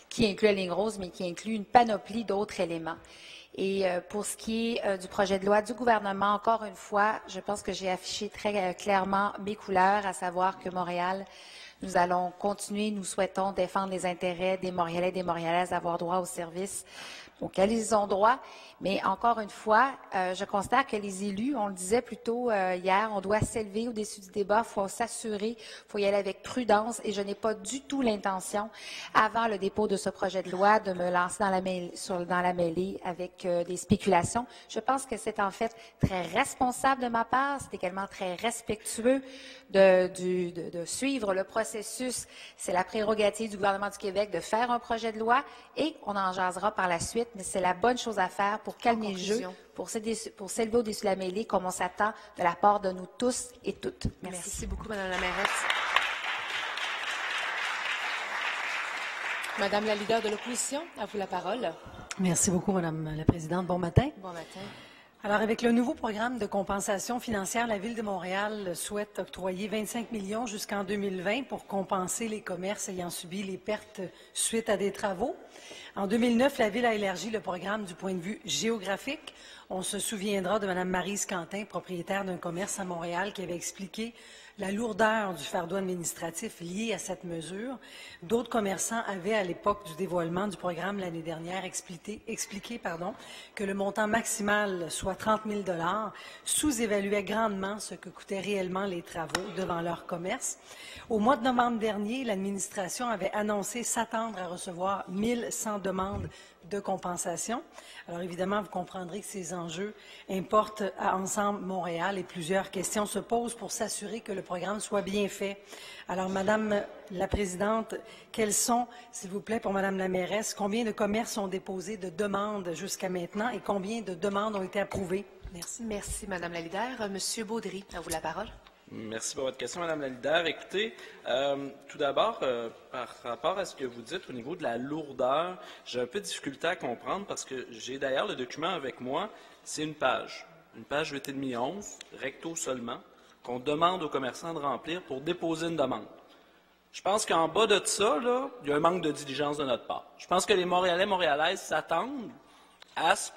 Speaker 14: qui inclut la ligne rose, mais qui inclut une panoplie d'autres éléments. Et pour ce qui est du projet de loi du gouvernement, encore une fois, je pense que j'ai affiché très clairement mes couleurs, à savoir que Montréal, nous allons continuer, nous souhaitons défendre les intérêts des Montréalais et des Montréalaises, avoir droit aux services auxquels ils ont droit. Mais encore une fois, je constate que les élus, on le disait plus tôt hier, on doit s'élever au-dessus du débat, il faut s'assurer, il faut y aller avec prudence et je n'ai pas du tout l'intention, avant le dépôt de ce projet de loi, de me lancer dans la mêlée avec des spéculations. Je pense que c'est en fait très responsable de ma part, c'est également très respectueux de suivre le processus processus, c'est la prérogative du gouvernement du Québec de faire un projet de loi et on en jasera par la suite, mais c'est la bonne chose à faire pour calmer le jeu, pour s'élever au-dessus de la mêlée comme on s'attend de la part de nous tous et toutes.
Speaker 1: Merci beaucoup, Mme la mairesse. Madame la leader de l'opposition, à vous la parole.
Speaker 15: Merci beaucoup, Madame la Présidente. Bon matin.
Speaker 1: Bon matin.
Speaker 15: Alors, avec le nouveau programme de compensation financière, la Ville de Montréal souhaite octroyer 25 millions jusqu'en 2020 pour compenser les commerces ayant subi les pertes suite à des travaux. En 2009, la Ville a élargi le programme du point de vue géographique. On se souviendra de Mme Maryse Quentin, propriétaire d'un commerce à Montréal, qui avait expliqué la lourdeur du fardeau administratif lié à cette mesure. D'autres commerçants avaient, à l'époque du dévoilement du programme l'année dernière, expliqué que le montant maximal, soit 30 000 $, sous-évaluait grandement ce que coûtaient réellement les travaux devant leur commerce. Au mois de novembre dernier, l'administration avait annoncé s'attendre à recevoir 1100 demandes de compensation. Alors évidemment, vous comprendrez que ces enjeux importent à Ensemble Montréal et plusieurs questions se posent pour s'assurer que le programme soit bien fait. Alors, Madame la Présidente, quels sont, s'il vous plaît, pour Madame la mairesse, combien de commerces ont déposé de demandes jusqu'à maintenant et combien de demandes ont été approuvées? Merci.
Speaker 1: Merci, Madame la leader. Monsieur Baudry, à vous la parole.
Speaker 16: Merci pour votre question, Madame la leader. Écoutez, tout d'abord, par rapport à ce que vous dites au niveau de la lourdeur, j'ai un peu de difficulté à comprendre parce que j'ai d'ailleurs le document avec moi. C'est une page 8,5-11, recto seulement, qu'on demande aux commerçants de remplir pour déposer une demande. Je pense qu'en bas de ça, là, il y a un manque de diligence de notre part. Je pense que les Montréalais, Montréalaises s'attendent à ce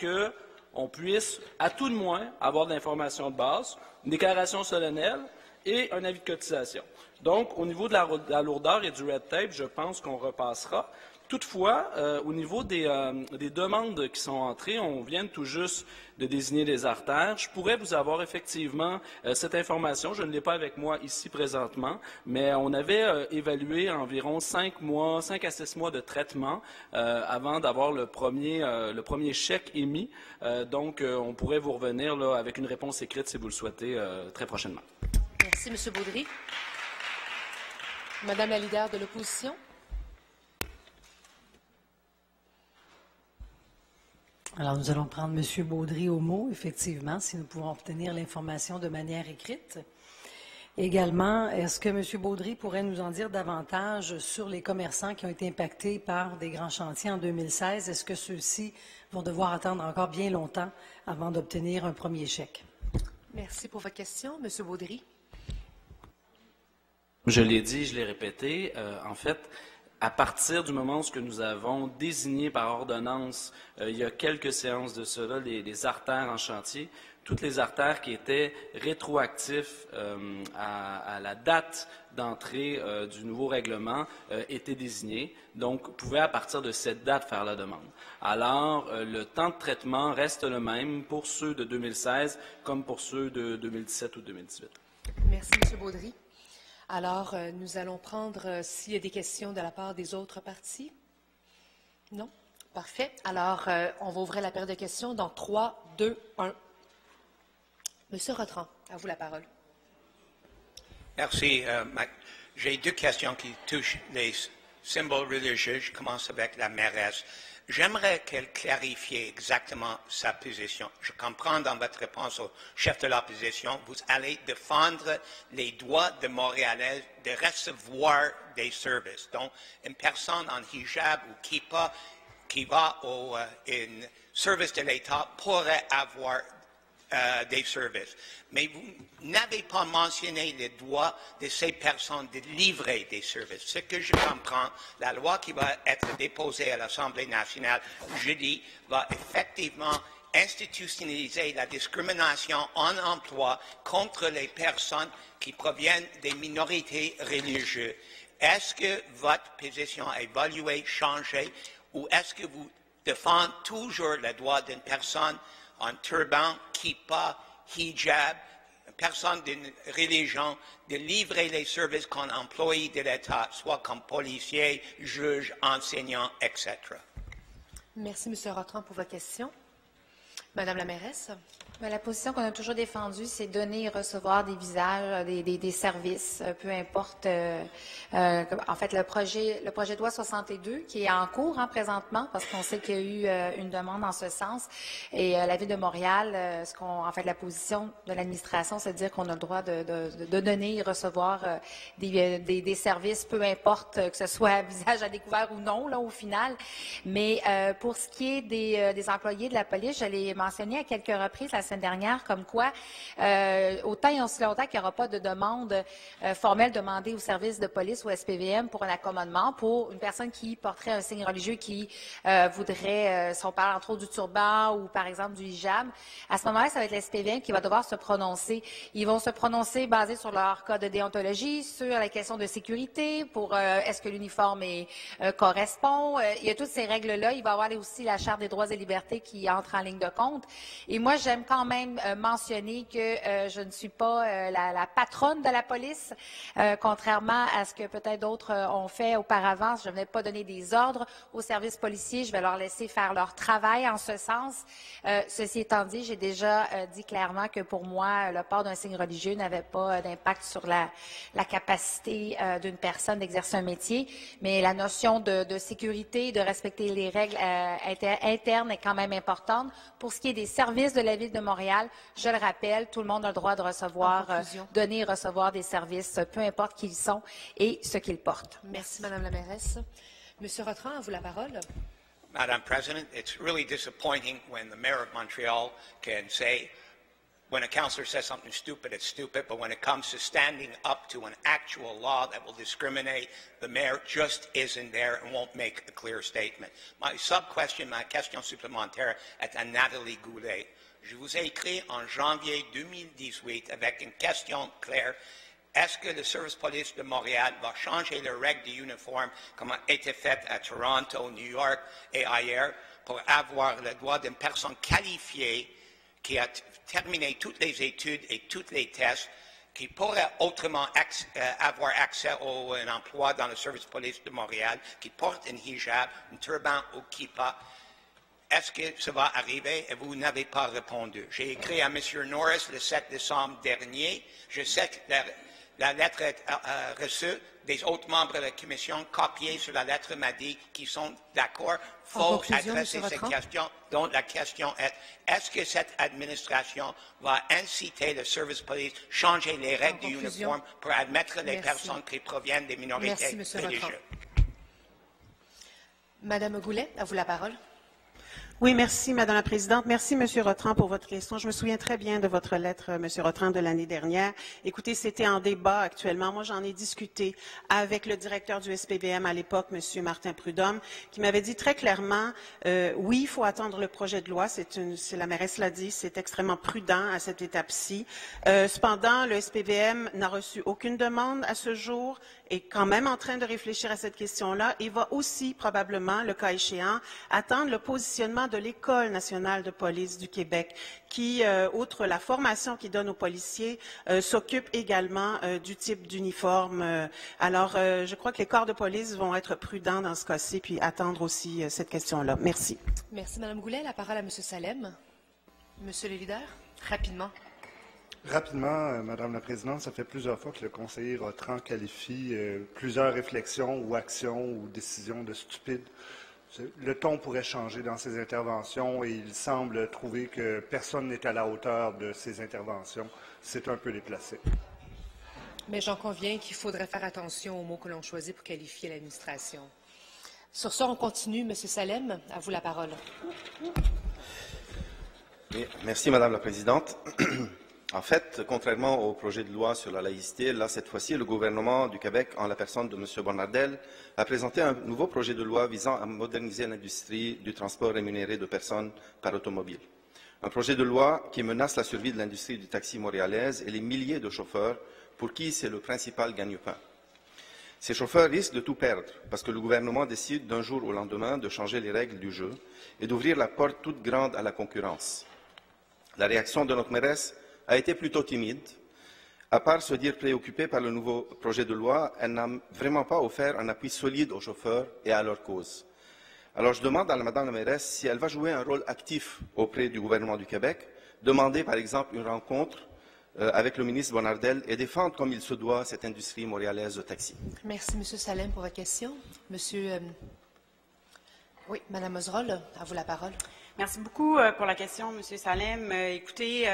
Speaker 16: qu'on puisse, à tout de moins, avoir de l'information de base, une déclaration solennelle et un avis de cotisation. Donc, au niveau de la lourdeur et du red tape, je pense qu'on repassera. Toutefois, au niveau des demandes qui sont entrées, on vient tout juste de désigner des artères. Je pourrais vous avoir effectivement cette information. Je ne l'ai pas avec moi ici présentement, mais on avait évalué environ 5 à 6 mois de traitement avant d'avoir le premier chèque émis. Donc, on pourrait vous revenir là, avec une réponse écrite si vous le souhaitez très prochainement.
Speaker 1: Merci, M. Baudry. Madame la leader de l'opposition.
Speaker 15: Alors, nous allons prendre M. Baudry au mot, effectivement, si nous pouvons obtenir l'information de manière écrite. Également, est-ce que M. Baudry pourrait nous en dire davantage sur les commerçants qui ont été impactés par des grands chantiers en 2016? Est-ce que ceux-ci vont devoir attendre encore bien longtemps avant d'obtenir un premier chèque?
Speaker 1: Merci pour votre question. M. Baudry.
Speaker 16: Je l'ai dit, je l'ai répété. En fait, à partir du moment où nous avons désigné par ordonnance, il y a quelques séances de cela, les artères en chantier, toutes les artères qui étaient rétroactifs à la date d'entrée du nouveau règlement étaient désignées. Donc, vous pouvez à partir de cette date faire la demande. Alors, le temps de traitement reste le même pour ceux de 2016 comme pour ceux de 2017 ou 2018.
Speaker 1: Merci, M. Baudry. Alors, nous allons prendre s'il y a des questions de la part des autres partis. Non? Parfait. Alors, on va ouvrir la période de questions dans 3, 2, 1. Monsieur Rotran, à vous la parole.
Speaker 17: Merci. J'ai 2 questions qui touchent les symboles religieux. Je commence avec la mairesse. J'aimerais qu'elle clarifie exactement sa position. Je comprends dans votre réponse au chef de l'opposition, vous allez défendre les droits de Montréalais de recevoir des services. Donc, une personne en hijab ou kippa qui va au service de l'État pourrait avoir des services. Mais vous n'avez pas mentionné les droits de ces personnes de livrer des services. Ce que je comprends, la loi qui va être déposée à l'Assemblée nationale jeudi va effectivement institutionnaliser la discrimination en emploi contre les personnes qui proviennent des minorités religieuses. Est-ce que votre position a évolué, changé, ou est-ce que vous défendez toujours le droit d'une personne en turban, kippa, hijab, personne d'une religion, de livrer les services comme employé de l'État, soit comme policier, juge, enseignant, etc.
Speaker 1: Merci, M. Rotran, pour votre question. Madame la mairesse.
Speaker 14: La position qu'on a toujours défendue, c'est donner et recevoir des visages, des services, peu importe. En fait, le projet de loi 62, qui est en cours présentement, parce qu'on sait qu'il y a eu une demande en ce sens, et la Ville de Montréal, la position de l'administration, c'est de dire qu'on a le droit de donner et recevoir des services, peu importe que ce soit visage à découvert ou non, là, au final. Mais pour ce qui est des employés de la police, je l'ai mentionné à quelques reprises la semaine dernière, comme quoi, autant et aussi longtemps qu'il n'y aura pas de demande formelle demandée au service de police ou SPVM pour un accommodement pour une personne qui porterait un signe religieux qui voudrait, si on parle entre autres du turban ou par exemple du hijab, à ce moment-là, ça va être le SPVM qui va devoir se prononcer. Ils vont se prononcer basé sur leur code de déontologie, sur la question de sécurité, pour est-ce que l'uniforme correspond. Il y a toutes ces règles-là. Il va y avoir aussi la Charte des droits et libertés qui entre en ligne de compte. Et moi, j'aime quand même mentionner que je ne suis pas la patronne de la police, contrairement à ce que peut-être d'autres ont fait auparavant. Je ne vais pas donner des ordres aux services policiers, je vais leur laisser faire leur travail en ce sens. Ceci étant dit, j'ai déjà dit clairement que pour moi, le port d'un signe religieux n'avait pas d'impact sur la capacité d'une personne d'exercer un métier, mais la notion de sécurité, de respecter les règles internes est quand même importante. Pour ce qui est des services de la Ville de Montréal, je le rappelle, tout le monde a le droit de recevoir, donner et recevoir des services, peu importe qui ils sont et ce qu'ils portent.
Speaker 1: Merci, Madame la mairesse. Monsieur Rotran, à vous la parole.
Speaker 17: Madam President, it's really disappointing when the mayor of Montreal can say, when a councillor says something stupid, it's stupid, but when it comes to standing up to an actual law that will discriminate, the mayor just isn't there and won't make a clear statement. My sub-question, ma question supplémentaire est à Nathalie Goulet. Je vous ai écrit en janvier 2018 avec une question claire. Est-ce que le service police de Montréal va changer les règles du uniforme comme a été fait à Toronto, New York et ailleurs pour avoir le droit d'une personne qualifiée qui a terminé toutes les études et tous les tests, qui pourrait autrement avoir accès à un emploi dans le service police de Montréal, qui porte un hijab, un turban ou kippa? Est-ce que ça va arriver? Et vous n'avez pas répondu. J'ai écrit à M. Norris le 7 décembre dernier. Je sais que la lettre est reçue des autres membres de la commission, copiée sur la lettre m'a dit qu'ils sont d'accord. Il faut adresser cette question. Donc la question est, est-ce que cette administration va inciter le service police à changer les règles du uniforme pour admettre les personnes qui proviennent des minorités religieuses?
Speaker 1: Madame Goulet, à vous la parole.
Speaker 3: Oui, merci, Madame la Présidente. Merci, Monsieur Rotran, pour votre question. Je me souviens très bien de votre lettre, Monsieur Rotran, de l'année dernière. Écoutez, c'était en débat actuellement. Moi, j'en ai discuté avec le directeur du SPVM à l'époque, Monsieur Martin Prudhomme, qui m'avait dit très clairement, oui, il faut attendre le projet de loi. La mairesse l'a dit, c'est extrêmement prudent à cette étape-ci. Cependant, le SPVM n'a reçu aucune demande à ce jour, est quand même en train de réfléchir à cette question-là et va aussi, probablement, le cas échéant, attendre le positionnement de l'École nationale de police du Québec, qui, outre la formation qu'il donne aux policiers, s'occupe également du type d'uniforme. Alors, je crois que les corps de police vont être prudents dans ce cas-ci, puis attendre aussi cette question-là. Merci.
Speaker 1: Merci, Madame Goulet. La parole à Monsieur Salem. Monsieur le leader, rapidement.
Speaker 8: Rapidement, Madame la Présidente, ça fait plusieurs fois que le conseiller Rotran qualifie plusieurs réflexions ou actions ou décisions de stupides. Le ton pourrait changer dans ses interventions et il semble trouver que personne n'est à la hauteur de ses interventions. C'est un peu déplacé.
Speaker 1: Mais j'en conviens qu'il faudrait faire attention aux mots que l'on choisit pour qualifier l'administration. Sur ce, on continue. Monsieur Salem, à vous la parole.
Speaker 18: Oui, merci, Madame la Présidente. En fait, contrairement au projet de loi sur la laïcité, là, cette fois-ci, le gouvernement du Québec, en la personne de M. Bonnardel, a présenté un nouveau projet de loi visant à moderniser l'industrie du transport rémunéré de personnes par automobile. Un projet de loi qui menace la survie de l'industrie du taxi montréalaise et les milliers de chauffeurs pour qui c'est le principal gagne-pain. Ces chauffeurs risquent de tout perdre parce que le gouvernement décide d'un jour au lendemain de changer les règles du jeu et d'ouvrir la porte toute grande à la concurrence. La réaction de notre mairesse a été plutôt timide. À part se dire préoccupée par le nouveau projet de loi, elle n'a vraiment pas offert un appui solide aux chauffeurs et à leur cause. Alors je demande à Madame la mairesse si elle va jouer un rôle actif auprès du gouvernement du Québec demander par exemple une rencontre avec le ministre Bonnardel et défendre comme il se doit cette industrie montréalaise de taxi.
Speaker 1: Merci, M. Salem, pour votre question. Monsieur... Oui, Mme Osroll, à vous la parole.
Speaker 19: Merci beaucoup pour la question, M. Salem. Écoutez,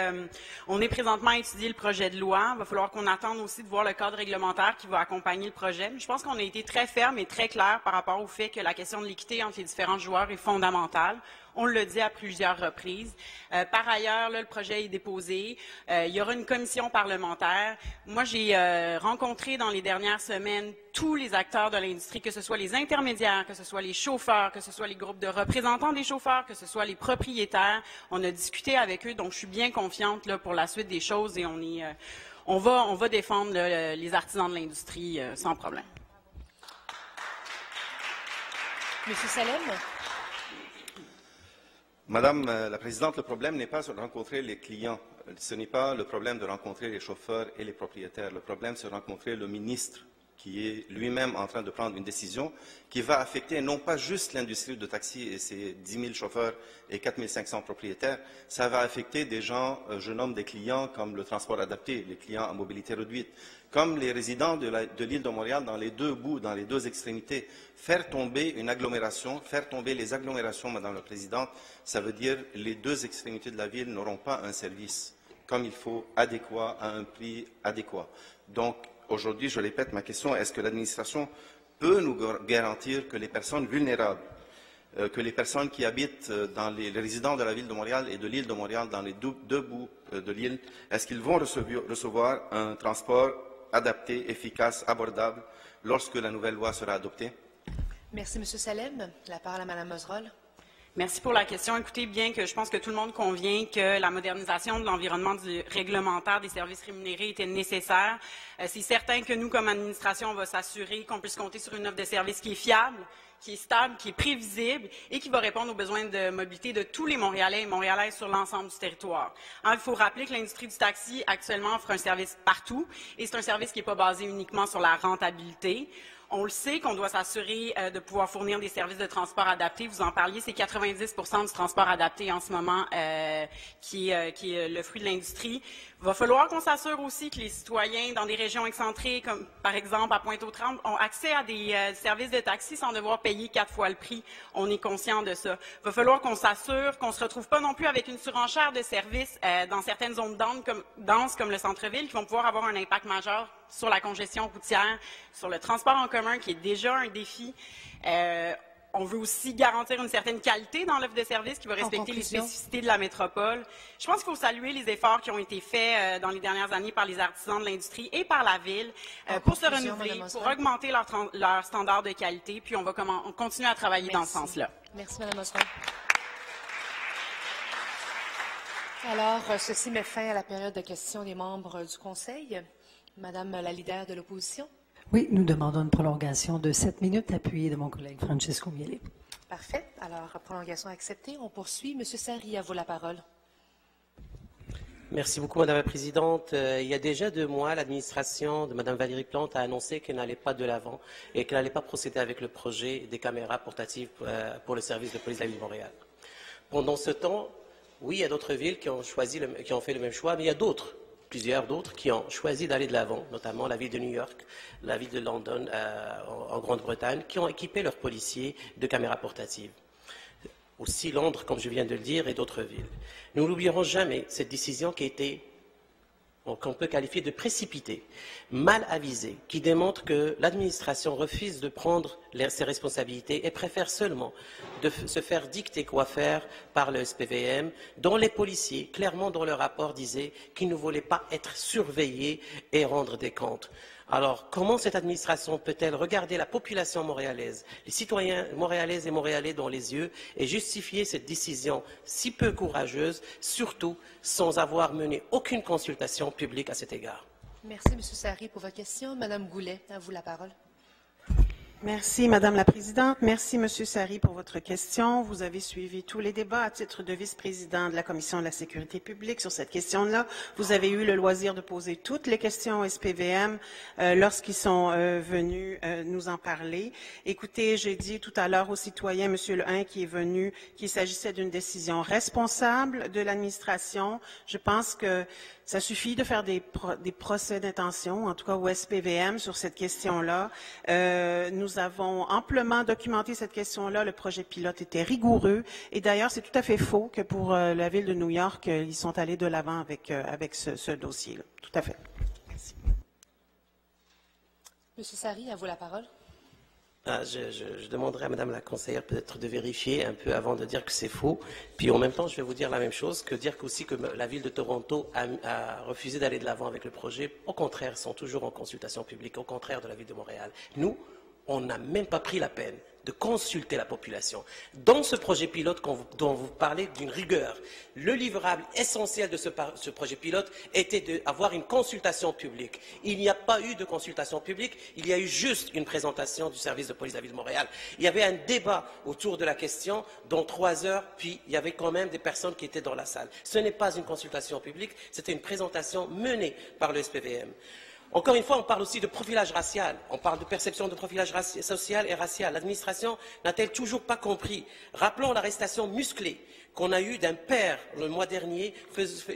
Speaker 19: on est présentement à étudier le projet de loi. Il va falloir qu'on attende aussi de voir le cadre réglementaire qui va accompagner le projet. Je pense qu'on a été très ferme et très clair par rapport au fait que la question de l'équité entre les différents joueurs est fondamentale. On le dit à plusieurs reprises. Par ailleurs, là, le projet est déposé. Il y aura une commission parlementaire. Moi, j'ai rencontré dans les dernières semaines tous les acteurs de l'industrie, que ce soit les intermédiaires, que ce soit les chauffeurs, que ce soit les groupes de représentants des chauffeurs, que ce soit les propriétaires. On a discuté avec eux, donc je suis bien confiante là, pour la suite des choses et on va défendre les artisans de l'industrie sans problème.
Speaker 1: Monsieur Salem?
Speaker 18: Madame la Présidente, le problème n'est pas de rencontrer les clients. Ce n'est pas le problème de rencontrer les chauffeurs et les propriétaires. Le problème, c'est de rencontrer le ministre qui est lui-même en train de prendre une décision qui va affecter non pas juste l'industrie de taxi et ses 10 000 chauffeurs et 4 500 propriétaires, ça va affecter des gens, je nomme des clients comme le transport adapté, les clients à mobilité réduite, comme les résidents de l'île de Montréal dans les deux bouts, dans les deux extrémités. Faire tomber une agglomération, faire tomber les agglomérations, Madame la Présidente, ça veut dire que les deux extrémités de la ville n'auront pas un service comme il faut, adéquat, à un prix adéquat. Donc, aujourd'hui, je répète ma question, est-ce que l'administration peut nous garantir que les personnes vulnérables, que les personnes qui habitent dans les résidents de la ville de Montréal et de l'île de Montréal, dans les deux bouts de l'île, est-ce qu'ils vont recevoir un transport adapté, efficace, abordable, lorsque la nouvelle loi sera adoptée?
Speaker 1: Merci, M. Salem. La parole à Mme Osroll.
Speaker 19: Merci pour la question. Écoutez, bien que je pense que tout le monde convient que la modernisation de l'environnement réglementaire des services rémunérés était nécessaire, c'est certain que nous, comme administration, on va s'assurer qu'on puisse compter sur une offre de services qui est fiable, qui est stable, qui est prévisible et qui va répondre aux besoins de mobilité de tous les Montréalais et Montréalaises sur l'ensemble du territoire. Il faut rappeler que l'industrie du taxi actuellement offre un service partout et c'est un service qui n'est pas basé uniquement sur la rentabilité. On le sait qu'on doit s'assurer de pouvoir fournir des services de transport adaptés. Vous en parliez, c'est 90 du transport adapté en ce moment qui est le fruit de l'industrie. Il va falloir qu'on s'assure aussi que les citoyens dans des régions excentrées, comme par exemple à Pointe-aux-Trembles, ont accès à des services de taxi sans devoir payer 4 fois le prix. On est conscient de ça. Il va falloir qu'on s'assure qu'on ne se retrouve pas non plus avec une surenchère de services dans certaines zones denses comme le centre-ville qui vont pouvoir avoir un impact majeur sur la congestion routière, sur le transport en commun qui est déjà un défi. On veut aussi garantir une certaine qualité dans l'offre de services qui va respecter les spécificités de la métropole. Je pense qu'il faut saluer les efforts qui ont été faits dans les dernières années par les artisans de l'industrie et par la Ville pour se renouveler, pour augmenter leur standard de qualité. Puis on va continuer à travailler dans ce sens-là.
Speaker 1: Merci, Mme Osroll. Alors, ceci met fin à la période de questions des membres du Conseil. Madame la leader de l'opposition.
Speaker 15: Oui, nous demandons une prolongation de 7 minutes, appuyée de mon collègue Francesco Miele.
Speaker 1: Parfait. Alors, prolongation acceptée. On poursuit. Monsieur Sarri, à vous la parole.
Speaker 20: Merci beaucoup, Madame la Présidente. Il y a déjà 2 mois, l'administration de Madame Valérie Plante a annoncé qu'elle n'allait pas de l'avant et qu'elle n'allait pas procéder avec le projet des caméras portatives pour le service de police de la ville de Montréal. Pendant ce temps, oui, il y a d'autres villes qui ont fait le même choix, mais il y a plusieurs d'autres qui ont choisi d'aller de l'avant, notamment la ville de New York, la ville de London en Grande-Bretagne, qui ont équipé leurs policiers de caméras portatives. Aussi Londres, comme je viens de le dire, et d'autres villes. Nous n'oublierons jamais cette décision qui a été, qu'on peut qualifier de précipitée, mal avisée, qui démontre que l'administration refuse de prendre ses responsabilités et préfère seulement de se faire dicter quoi faire par le SPVM, dont les policiers, clairement dans leur rapport, disaient qu'ils ne voulaient pas être surveillés et rendre des comptes. Alors, comment cette administration peut-elle regarder la population montréalaise, les citoyens montréalaises et montréalais dans les yeux et justifier cette décision si peu courageuse, surtout sans avoir mené aucune consultation publique à cet égard?
Speaker 1: Merci, M. Sarri, pour votre question. Madame Goulet, à vous la parole.
Speaker 3: Merci, Madame la Présidente. Merci, Monsieur Sari, pour votre question. Vous avez suivi tous les débats à titre de vice-président de la Commission de la Sécurité publique sur cette question-là. Vous avez eu le loisir de poser toutes les questions au SPVM lorsqu'ils sont venus nous en parler. Écoutez, j'ai dit tout à l'heure au citoyen, Monsieur Lehun, qui est venu, qu'il s'agissait d'une décision responsable de l'administration. Je pense que ça suffit de faire des procès d'intention, en tout cas au SPVM, sur cette question-là. Nous avons amplement documenté cette question-là. Le projet pilote était rigoureux. Et d'ailleurs, c'est tout à fait faux que pour la Ville de New York, ils sont allés de l'avant avec ce dossier-là. Tout à fait. Merci.
Speaker 1: Monsieur Sari, à vous la parole.
Speaker 20: Je demanderai à Madame la conseillère peut-être de vérifier un peu avant de dire que c'est faux. Puis en même temps, je vais vous dire la même chose, que dire aussi que la Ville de Toronto a refusé d'aller de l'avant avec le projet. Au contraire, ils sont toujours en consultation publique, au contraire de la Ville de Montréal. Nous, on n'a même pas pris la peine de consulter la population. Dans ce projet pilote dont vous parlez d'une rigueur, le livrable essentiel de ce projet pilote était d'avoir une consultation publique. Il n'y a pas eu de consultation publique, il y a eu juste une présentation du service de police de la Ville de Montréal. Il y avait un débat autour de la question, dont 3 heures, puis il y avait quand même des personnes qui étaient dans la salle. Ce n'est pas une consultation publique, c'était une présentation menée par le SPVM. Encore une fois, on parle aussi de profilage racial, on parle de perception de profilage social et racial. L'administration n'a-t-elle toujours pas compris? Rappelons l'arrestation musclée qu'on a eue d'un père le mois dernier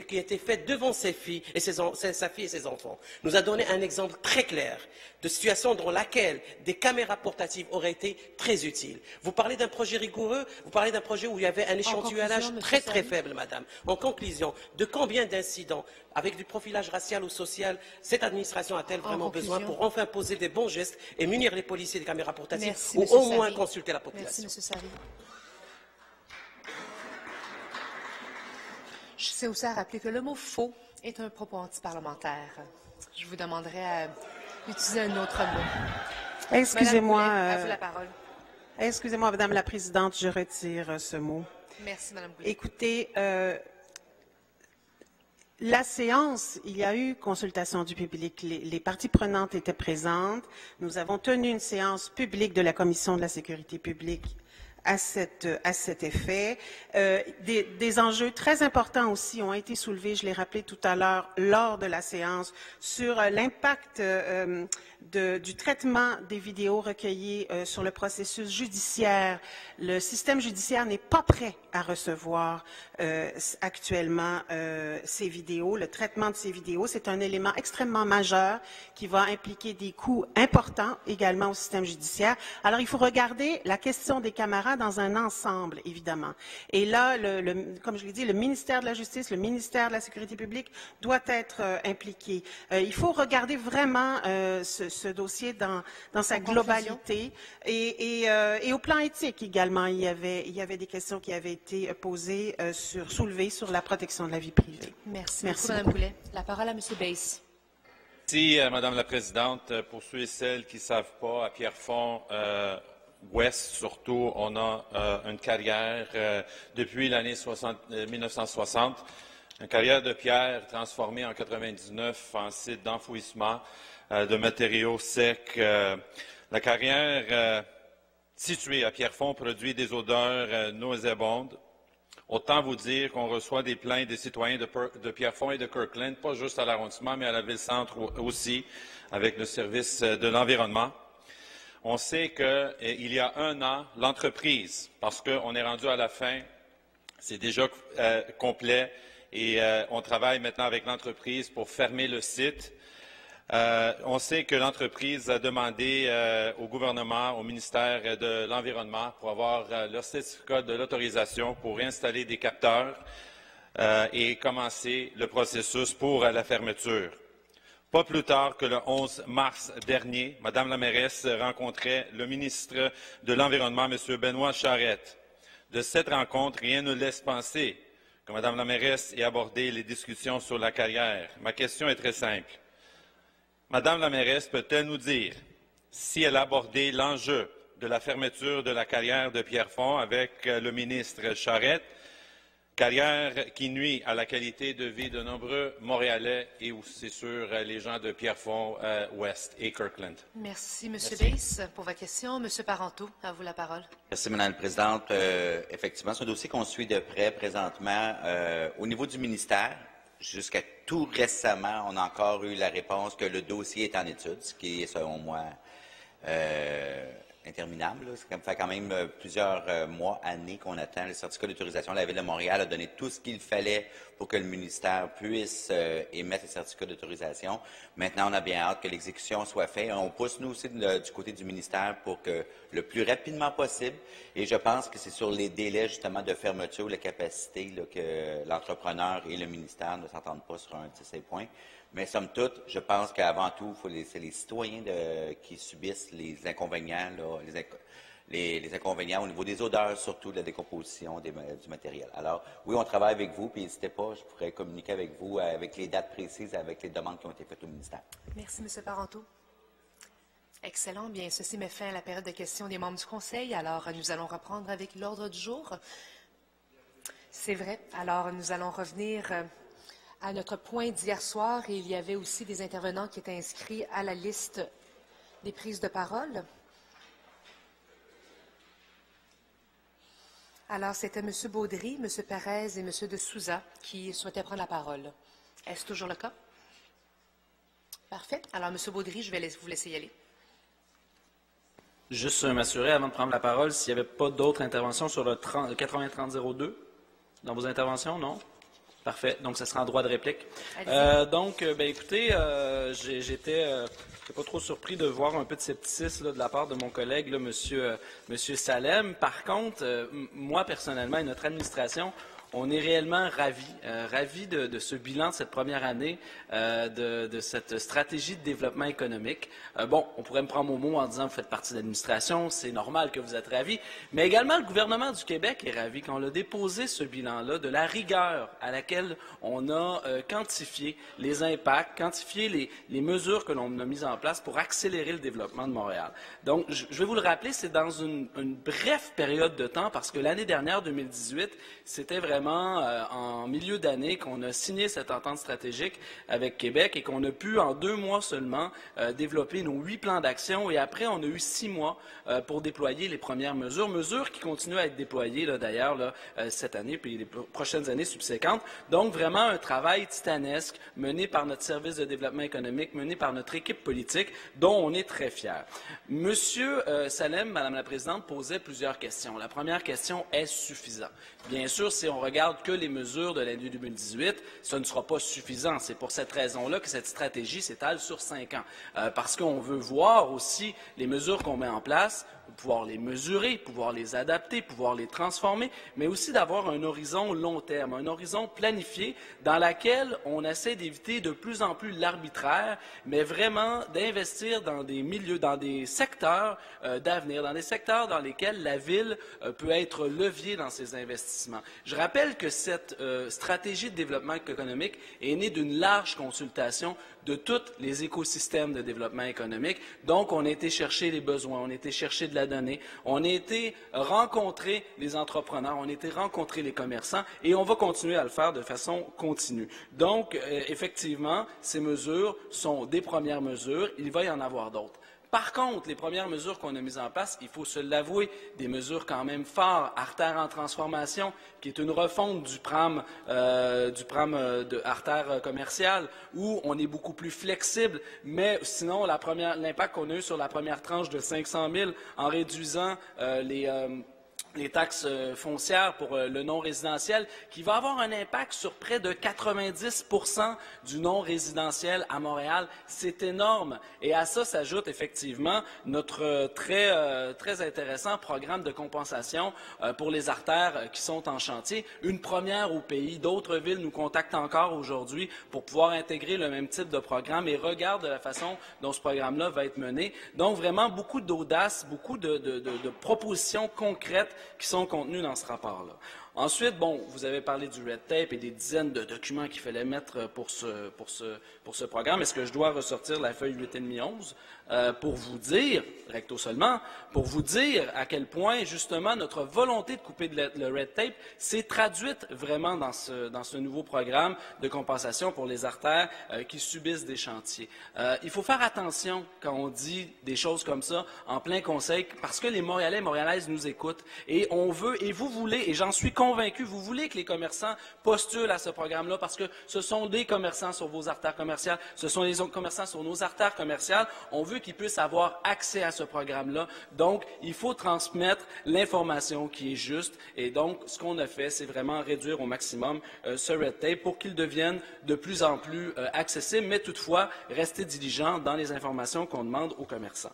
Speaker 20: qui a été faite devant sa fille et ses enfants. Nous a donné un exemple très clair de situation dans laquelle des caméras portatives auraient été très utiles. Vous parlez d'un projet rigoureux, vous parlez d'un projet où il y avait un échantillonnage très faible, madame. En conclusion, de combien d'incidents avec du profilage racial ou social cette administration a-t-elle vraiment besoin pour enfin poser des bons gestes et munir les policiers des caméras portatives ou au moins consulter la population?
Speaker 1: Merci, M. Sari. Je sais aussi à rappeler que le mot « faux » est un propos antiparlementaire. Je vous demanderai d'utiliser un autre mot.
Speaker 3: Excusez-moi.
Speaker 1: À vous la parole.
Speaker 3: Excusez-moi, Madame la Présidente, je retire ce mot.
Speaker 1: Merci, Madame Goulet.
Speaker 3: Écoutez, la séance, il y a eu consultation du public. Les parties prenantes étaient présentes. Nous avons tenu une séance publique de la Commission de la sécurité publique à cet effet. Des enjeux très importants aussi ont été soulevés, je l'ai rappelé tout à l'heure, lors de la séance, sur l'impact du traitement des vidéos recueillies sur le processus judiciaire. Le système judiciaire n'est pas prêt à recevoir actuellement ces vidéos. Le traitement de ces vidéos, c'est un élément extrêmement majeur qui va impliquer des coûts importants également au système judiciaire. Alors, il faut regarder la question des caméras dans un ensemble, évidemment. Et là, comme je l'ai dit, le ministère de la Justice, le ministère de la Sécurité publique doit être impliqué. Il faut regarder vraiment ce dossier dans sa globalité. Et au plan éthique également, il y avait des questions qui avaient été posées, soulevées sur la protection de la vie privée.
Speaker 1: Merci beaucoup, Mme Goulet. La parole à M. Baisse.
Speaker 21: Merci, Madame la Présidente. Pour ceux et celles qui ne savent pas, à Pierrefonds, Ouest surtout, on a une carrière depuis l'année 1960, une carrière de pierre transformée en 99 en site d'enfouissement de matériaux secs. La carrière située à Pierrefonds produit des odeurs nauséabondes. Autant vous dire qu'on reçoit des plaintes des citoyens de Pierrefonds et de Kirkland, pas juste à l'arrondissement, mais à la ville-centre aussi, avec le service de l'environnement. On sait qu'il y a 1 an, l'entreprise, parce qu'on est rendu à la fin, c'est déjà complet, et on travaille maintenant avec l'entreprise pour fermer le site. On sait que l'entreprise a demandé au gouvernement, au ministère de l'Environnement, pour avoir leur certificat de l'autorisation pour installer des capteurs et commencer le processus pour la fermeture. Pas plus tard que le 11 mars dernier, Mme la mairesse rencontrait le ministre de l'Environnement, M. Benoît Charette. De cette rencontre, rien ne laisse penser que Mme la mairesse ait abordé les discussions sur la carrière. Ma question est très simple. Madame la mairesse peut-elle nous dire si elle a abordé l'enjeu de la fermeture de la carrière de Pierrefonds avec le ministre Charette Carrière qui nuit à la qualité de vie de nombreux Montréalais et aussi sûr les gens de Pierrefonds-Ouest et Kirkland.
Speaker 1: Merci, M. Baisse, pour votre question. M. Parenteau, à vous la parole.
Speaker 2: Merci, Mme la Présidente. Effectivement, c'est un dossier qu'on suit de près présentement. Au niveau du ministère, jusqu'à tout récemment, on a encore eu la réponse que le dossier est en étude, ce qui est, selon moi, interminable. Ça fait quand même plusieurs mois, années qu'on attend le certificat d'autorisation. La Ville de Montréal a donné tout ce qu'il fallait pour que le ministère puisse émettre le certificat d'autorisation. Maintenant, on a bien hâte que l'exécution soit faite. On pousse, nous aussi, du côté du ministère pour que le plus rapidement possible, et je pense que c'est sur les délais, justement, de fermeture, la capacité, là, que l'entrepreneur et le ministère ne s'entendent pas sur un de ces points. Mais somme toute, je pense qu'avant tout, c'est les citoyens qui subissent les inconvénients, là, les inconvénients au niveau des odeurs, surtout de la décomposition du matériel. Alors, oui, on travaille avec vous, puis n'hésitez pas, je pourrais communiquer avec vous avec les dates précises, avec les demandes qui ont été faites au ministère.
Speaker 1: Merci, M. Parenteau. Excellent. Bien, ceci met fin à la période de questions des membres du Conseil. Alors, nous allons reprendre avec l'ordre du jour. C'est vrai. Alors, nous allons revenir à notre point d'hier soir, et il y avait aussi des intervenants qui étaient inscrits à la liste des prises de parole. Alors, c'était M. Baudry, M. Perez et M. de Souza qui souhaitaient prendre la parole. Est-ce toujours le cas? Parfait. Alors, M. Baudry, je vais vous laisser y aller.
Speaker 16: Juste m'assurer, avant de prendre la parole, s'il n'y avait pas d'autres interventions sur le 80-30-02 dans vos interventions, non? Parfait. Donc, ce sera en droit de réplique. Écoutez, j'étais pas trop surpris de voir un peu de scepticisme là, de la part de mon collègue, là, Monsieur Salem. Par contre, moi, personnellement, et notre administration, on est réellement ravis de ce bilan de cette première année, de cette stratégie de développement économique. On pourrait me prendre au mot en disant que vous faites partie de l'administration, c'est normal que vous êtes ravis, mais également le gouvernement du Québec est ravi quand on a déposé ce bilan-là, de la rigueur à laquelle on a quantifié les impacts, quantifié les mesures que l'on a mises en place pour accélérer le développement de Montréal. Donc, je vais vous le rappeler, c'est dans une brève période de temps, parce que l'année dernière, 2018, c'était vraiment en milieu d'année qu'on a signé cette entente stratégique avec Québec et qu'on a pu, en 2 mois seulement, développer nos 8 plans d'action. Et après, on a eu 6 mois pour déployer les premières mesures qui continuent à être déployées d'ailleurs cette année puis les prochaines années subséquentes. Donc, vraiment un travail titanesque mené par notre service de développement économique, mené par notre équipe politique, dont on est très fiers. Monsieur Salem, Madame la Présidente, posait plusieurs questions. La première question, est-ce suffisant? Bien sûr, si on regarde que les mesures de l'année 2018, ce ne sera pas suffisant. C'est pour cette raison-là que cette stratégie s'étale sur 5 ans. Parce qu'on veut voir aussi les mesures qu'on met en place, pouvoir les mesurer, pouvoir les adapter, pouvoir les transformer, mais aussi d'avoir un horizon long terme, un horizon planifié dans lequel on essaie d'éviter de plus en plus l'arbitraire, mais vraiment d'investir dans des milieux, dans des secteurs d'avenir, dans des secteurs dans lesquels la Ville peut être levier dans ses investissements. Je rappelle que cette stratégie de développement économique est née d'une large consultation de tous les écosystèmes de développement économique. Donc, on a été chercher les besoins, on a été chercher de la donnée, on a été rencontrer les entrepreneurs, on a été rencontrer les commerçants et on va continuer à le faire de façon continue. Donc, effectivement, ces mesures sont des premières mesures, il va y en avoir d'autres. Par contre, les premières mesures qu'on a mises en place, il faut se l'avouer, des mesures quand même fortes, Artère en transformation, qui est une refonte du PRAM de Artère commerciale, où on est beaucoup plus flexible, mais sinon, l'impact qu'on a eu sur la première tranche de 500 000 en réduisant les taxes foncières pour le non-résidentiel, qui va avoir un impact sur près de 90 % du non-résidentiel à Montréal. C'est énorme. Et à ça s'ajoute effectivement notre très intéressant programme de compensation pour les artères qui sont en chantier. Une première au pays. D'autres villes nous contactent encore aujourd'hui pour pouvoir intégrer le même type de programme et regardent la façon dont ce programme-là va être mené. Donc, vraiment, beaucoup d'audace, beaucoup de propositions concrètes qui sont contenues dans ce rapport-là. Ensuite, bon, vous avez parlé du red tape et des dizaines de documents qu'il fallait mettre pour ce programme. Est-ce que je dois ressortir la feuille 8,5-11 pour vous dire, recto seulement, pour vous dire à quel point, justement, notre volonté de couper le red tape s'est traduite vraiment dans ce nouveau programme de compensation pour les artères qui subissent des chantiers. Il faut faire attention quand on dit des choses comme ça en plein conseil, parce que les Montréalais et Montréalaises nous écoutent et on veut, et vous voulez, et j'en suis convaincu, vous voulez que les commerçants postulent à ce programme-là parce que ce sont des commerçants sur vos artères commerciales, ce sont les autres commerçants sur nos artères commerciales. On veut qu'ils puissent avoir accès à ce programme-là. Donc, il faut transmettre l'information qui est juste. Et donc, ce qu'on a fait, c'est vraiment réduire au maximum ce red tape pour qu'il devienne de plus en plus accessible, mais toutefois, rester diligent dans les informations qu'on demande aux commerçants.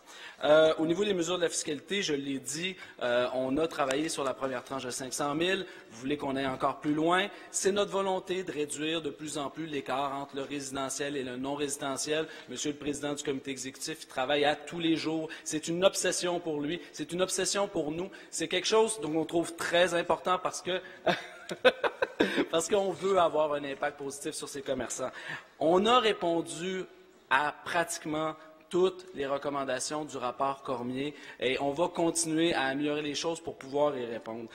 Speaker 16: Au niveau des mesures de la fiscalité, je l'ai dit, on a travaillé sur la première tranche de 500 000. Vous voulez qu'on aille encore plus loin. C'est notre volonté de réduire de plus en plus l'écart entre le résidentiel et le non résidentiel. Monsieur le Président du comité exécutif travaille à tous les jours. C'est une obsession pour lui. C'est une obsession pour nous. C'est quelque chose dont on trouve très important parce que parce qu'on veut avoir un impact positif sur ces commerçants. On a répondu à pratiquement toutes les recommandations du rapport Cormier et on va continuer à améliorer les choses pour pouvoir y répondre.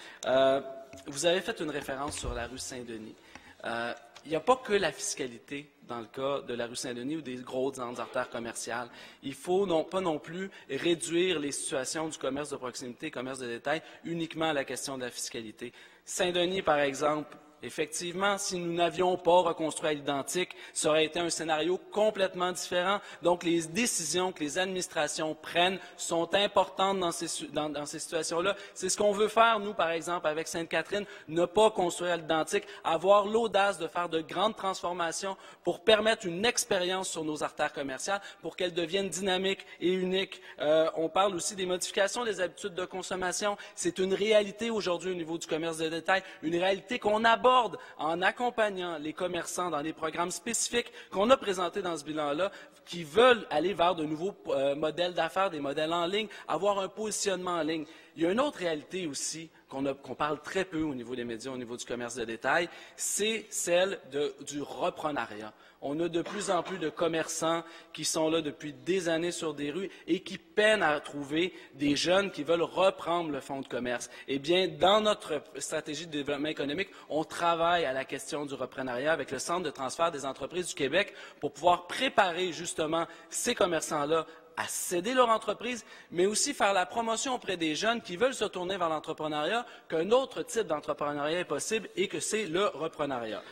Speaker 16: Vous avez fait une référence sur la rue Saint-Denis. Il n'y a pas que la fiscalité dans le cas de la rue Saint-Denis ou des grosses artères commerciales. Il faut pas non plus réduire les situations du commerce de proximité, commerce de détail, uniquement à la question de la fiscalité. Saint-Denis, par exemple, effectivement, si nous n'avions pas reconstruit à l'identique, ça aurait été un scénario complètement différent. Donc, les décisions que les administrations prennent sont importantes dans ces situations-là. C'est ce qu'on veut faire, nous, par exemple, avec Sainte-Catherine, ne pas construire à l'identique, avoir l'audace de faire de grandes transformations pour permettre une expérience sur nos artères commerciales, pour qu'elles deviennent dynamiques et uniques. On parle aussi des modifications des habitudes de consommation. C'est une réalité aujourd'hui au niveau du commerce de détail, une réalité qu'on aborde en accompagnant les commerçants dans des programmes spécifiques qu'on a présentés dans ce bilan-là, qui veulent aller vers de nouveaux modèles d'affaires, des modèles en ligne, avoir un positionnement en ligne. Il y a une autre réalité aussi qu'on parle très peu au niveau des médias, au niveau du commerce de détail, c'est celle du reprenariat. On a de plus en plus de commerçants qui sont là depuis des années sur des rues et qui peinent à trouver des jeunes qui veulent reprendre le fonds de commerce. Eh bien, dans notre stratégie de développement économique, on travaille à la question du reprenariat avec le Centre de transfert des entreprises du Québec pour pouvoir préparer justement ces commerçants-là à céder leur entreprise, mais aussi faire la promotion auprès des jeunes qui veulent se tourner vers l'entrepreneuriat, qu'un autre type d'entrepreneuriat est possible et que c'est le reprenariat.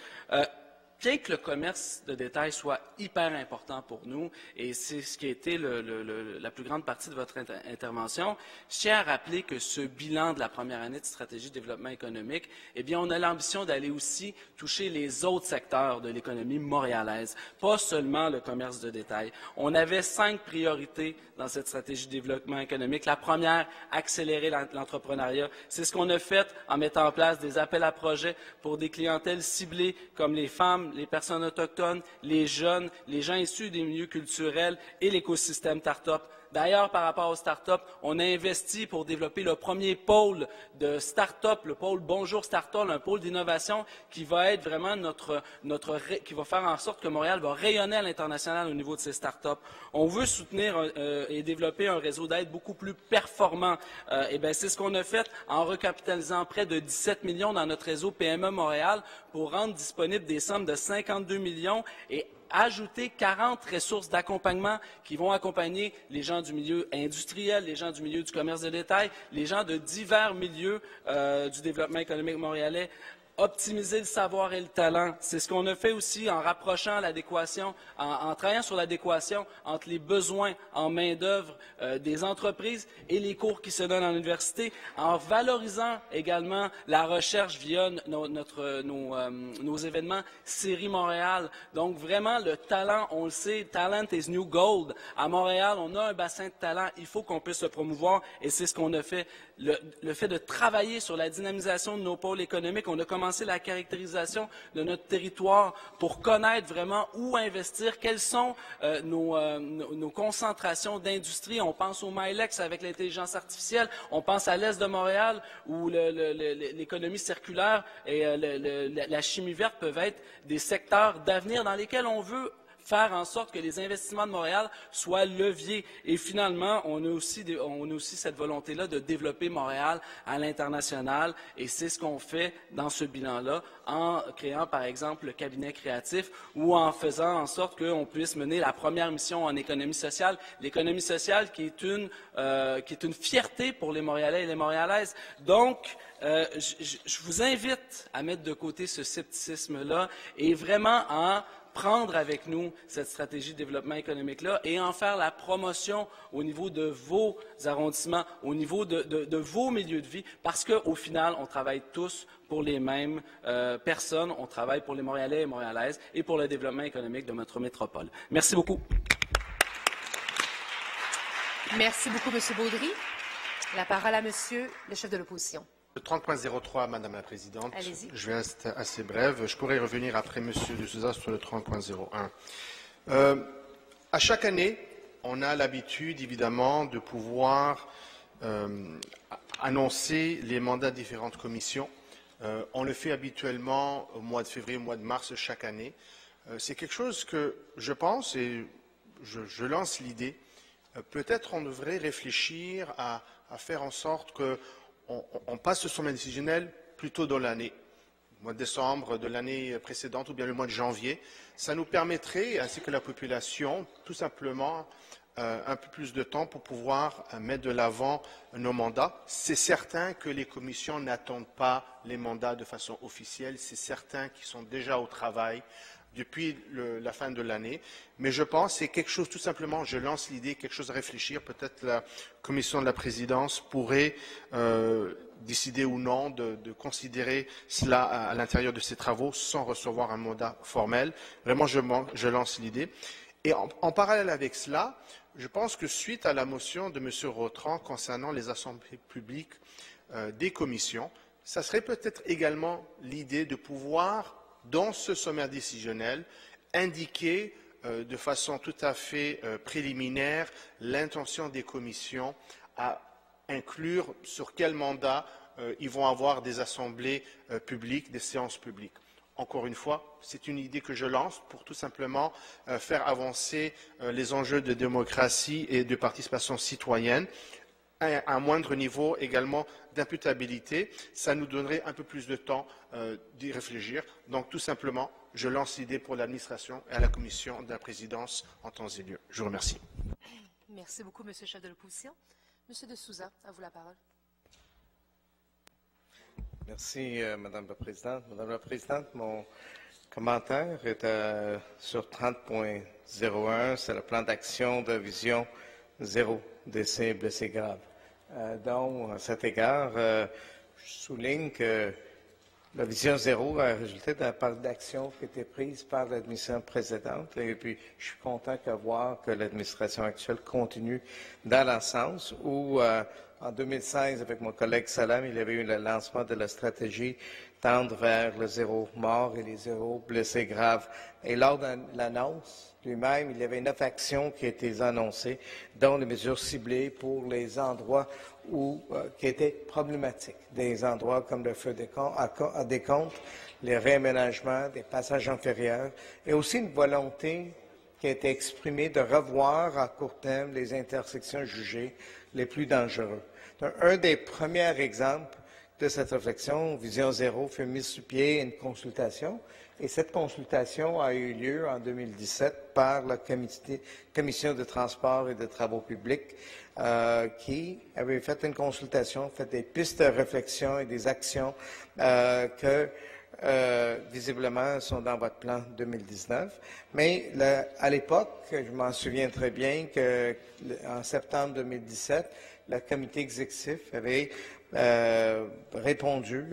Speaker 16: Bien que le commerce de détail soit hyper important pour nous, et c'est ce qui a été la plus grande partie de votre intervention, je tiens à rappeler que ce bilan de la première année de stratégie de développement économique, eh bien, on a l'ambition d'aller aussi toucher les autres secteurs de l'économie montréalaise, pas seulement le commerce de détail. On avait 5 priorités dans cette stratégie de développement économique. La première, accélérer l'entrepreneuriat. C'est ce qu'on a fait en mettant en place des appels à projets pour des clientèles ciblées comme les femmes, les personnes autochtones, les jeunes, les gens issus des milieux culturels et l'écosystème start-up. D'ailleurs, par rapport aux start-up, on a investi pour développer le premier pôle de start-up, le pôle Bonjour Start-up, un pôle d'innovation qui va être vraiment qui va faire en sorte que Montréal va rayonner à l'international au niveau de ces start-up. On veut soutenir et développer un réseau d'aide beaucoup plus performant. Et bien, c'est ce qu'on a fait en recapitalisant près de 17 millions dans notre réseau PME Montréal pour rendre disponibles des sommes de 52 millions et ajouter 40 ressources d'accompagnement qui vont accompagner les gens du milieu industriel, les gens du milieu du commerce de détail, les gens de divers milieux du développement économique montréalais. Optimiser le savoir et le talent. C'est ce qu'on a fait aussi en rapprochant l'adéquation, en travaillant sur l'adéquation entre les besoins en main-d'œuvre des entreprises et les cours qui se donnent en université, en valorisant également la recherche via nos événements Série Montréal. Donc vraiment, le talent, on le sait, talent is new gold. À Montréal, on a un bassin de talent, il faut qu'on puisse le promouvoir et c'est ce qu'on a fait. Le fait de travailler sur la dynamisation de nos pôles économiques, on a commencé commencer la caractérisation de notre territoire pour connaître vraiment où investir, quelles sont nos concentrations d'industrie. On pense au Milex avec l'intelligence artificielle, on pense à l'est de Montréal où l'économie circulaire et la chimie verte peuvent être des secteurs d'avenir dans lesquels on veut faire en sorte que les investissements de Montréal soient leviers. Et finalement, on a aussi cette volonté-là de développer Montréal à l'international. Et c'est ce qu'on fait dans ce bilan-là, en créant, par exemple, le cabinet créatif ou en faisant en sorte qu'on puisse mener la première mission en économie sociale. L'économie sociale qui est une fierté pour les Montréalais et les Montréalaises. Donc, je vous invite à mettre de côté ce scepticisme-là et vraiment à prendre avec nous cette stratégie de développement économique-là et en faire la promotion au niveau de vos arrondissements, au niveau de vos milieux de vie, parce qu'au final, on travaille tous pour les mêmes personnes. On travaille pour les Montréalais et Montréalaises et pour le développement économique de notre métropole. Merci beaucoup.
Speaker 1: Merci beaucoup, M. Baudry. La parole à M. le chef de l'opposition.
Speaker 13: Le 30.03, Madame la Présidente.
Speaker 1: Allez-y.
Speaker 13: Je vais être assez brève. Je pourrais revenir après M. de Souza sur le 30.01. À chaque année, on a l'habitude, évidemment, de pouvoir annoncer les mandats de différentes commissions. On le fait habituellement au mois de février, au mois de mars chaque année. C'est quelque chose que je pense, et je lance l'idée, peut-être on devrait réfléchir à faire en sorte que on passe le sommet décisionnel plutôt dans l'année, le mois de décembre de l'année précédente ou bien le mois de janvier. Ça nous permettrait, ainsi que la population, tout simplement un peu plus de temps pour pouvoir mettre de l'avant nos mandats. C'est certain que les commissions n'attendent pas les mandats de façon officielle. C'est certain qu'ils sont déjà au travail depuis la fin de l'année. Mais je pense que c'est quelque chose, tout simplement, je lance l'idée, quelque chose à réfléchir. Peut-être la commission de la présidence pourrait décider ou non de considérer cela à l'intérieur de ses travaux sans recevoir un mandat formel. Vraiment, je lance l'idée. Et en parallèle avec cela, je pense que suite à la motion de M. Rotran concernant les assemblées publiques des commissions, ça serait peut-être également l'idée de pouvoir, dans ce sommaire décisionnel, indiquer de façon tout à fait préliminaire l'intention des commissions à inclure sur quel mandat ils vont avoir des assemblées publiques, des séances publiques. Encore une fois, c'est une idée que je lance pour tout simplement faire avancer les enjeux de démocratie et de participation citoyenne. À un moindre niveau également d'imputabilité, ça nous donnerait un peu plus de temps d'y réfléchir. Donc tout simplement, je lance l'idée pour l'administration et à la commission de la présidence en temps et lieu. Je vous remercie.
Speaker 1: Merci beaucoup, Monsieur le chef de l'opposition. Monsieur de Souza, à vous la parole.
Speaker 5: Merci, Madame la Présidente. Madame la Présidente, mon commentaire est sur 30.01, c'est le plan d'action de vision zéro décès blessés graves. Donc, à cet égard, je souligne que la vision zéro a résulté d'un plan d'action qui a été prise par l'administration précédente. Et puis, je suis content de voir que l'administration actuelle continue dans le sens où, en 2016, avec mon collègue Salam, il y avait eu le lancement de la stratégie tendre vers le zéro mort et les zéro blessés graves. Et lors de l'annonce lui-même, il y avait 9 actions qui étaient annoncées, dont les mesures ciblées pour les endroits qui étaient problématiques, des endroits comme le feu à décompte, les réaménagements des passages inférieurs, et aussi une volonté qui a été exprimée de revoir à court terme les intersections jugées les plus dangereuses. Donc, un des premiers exemples de cette réflexion, Vision Zéro, fait mise sur pied une consultation, et cette consultation a eu lieu en 2017 par la Commission de transport et de travaux publics qui avait fait une consultation, fait des pistes de réflexion et des actions que visiblement sont dans votre plan 2019. Mais à l'époque, je m'en souviens très bien qu'en septembre 2017, le comité exécutif avait répondu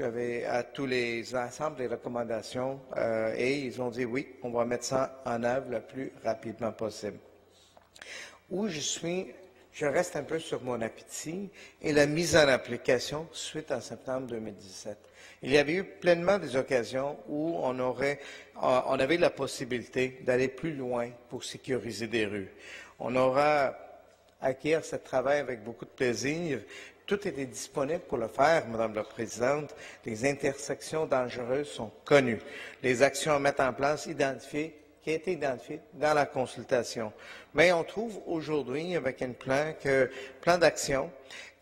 Speaker 5: à tous les ensembles des recommandations et ils ont dit oui, on va mettre ça en œuvre le plus rapidement possible. Où je suis je reste un peu sur mon appétit et la mise en application suite en septembre 2017. Il y avait eu pleinement des occasions où on avait la possibilité d'aller plus loin pour sécuriser des rues. On aura acquis ce travail avec beaucoup de plaisir. Tout était disponible pour le faire, Madame la Présidente. Les intersections dangereuses sont connues. Les actions à mettre en place qui a été identifié dans la consultation. Mais on trouve aujourd'hui, avec un plan d'action,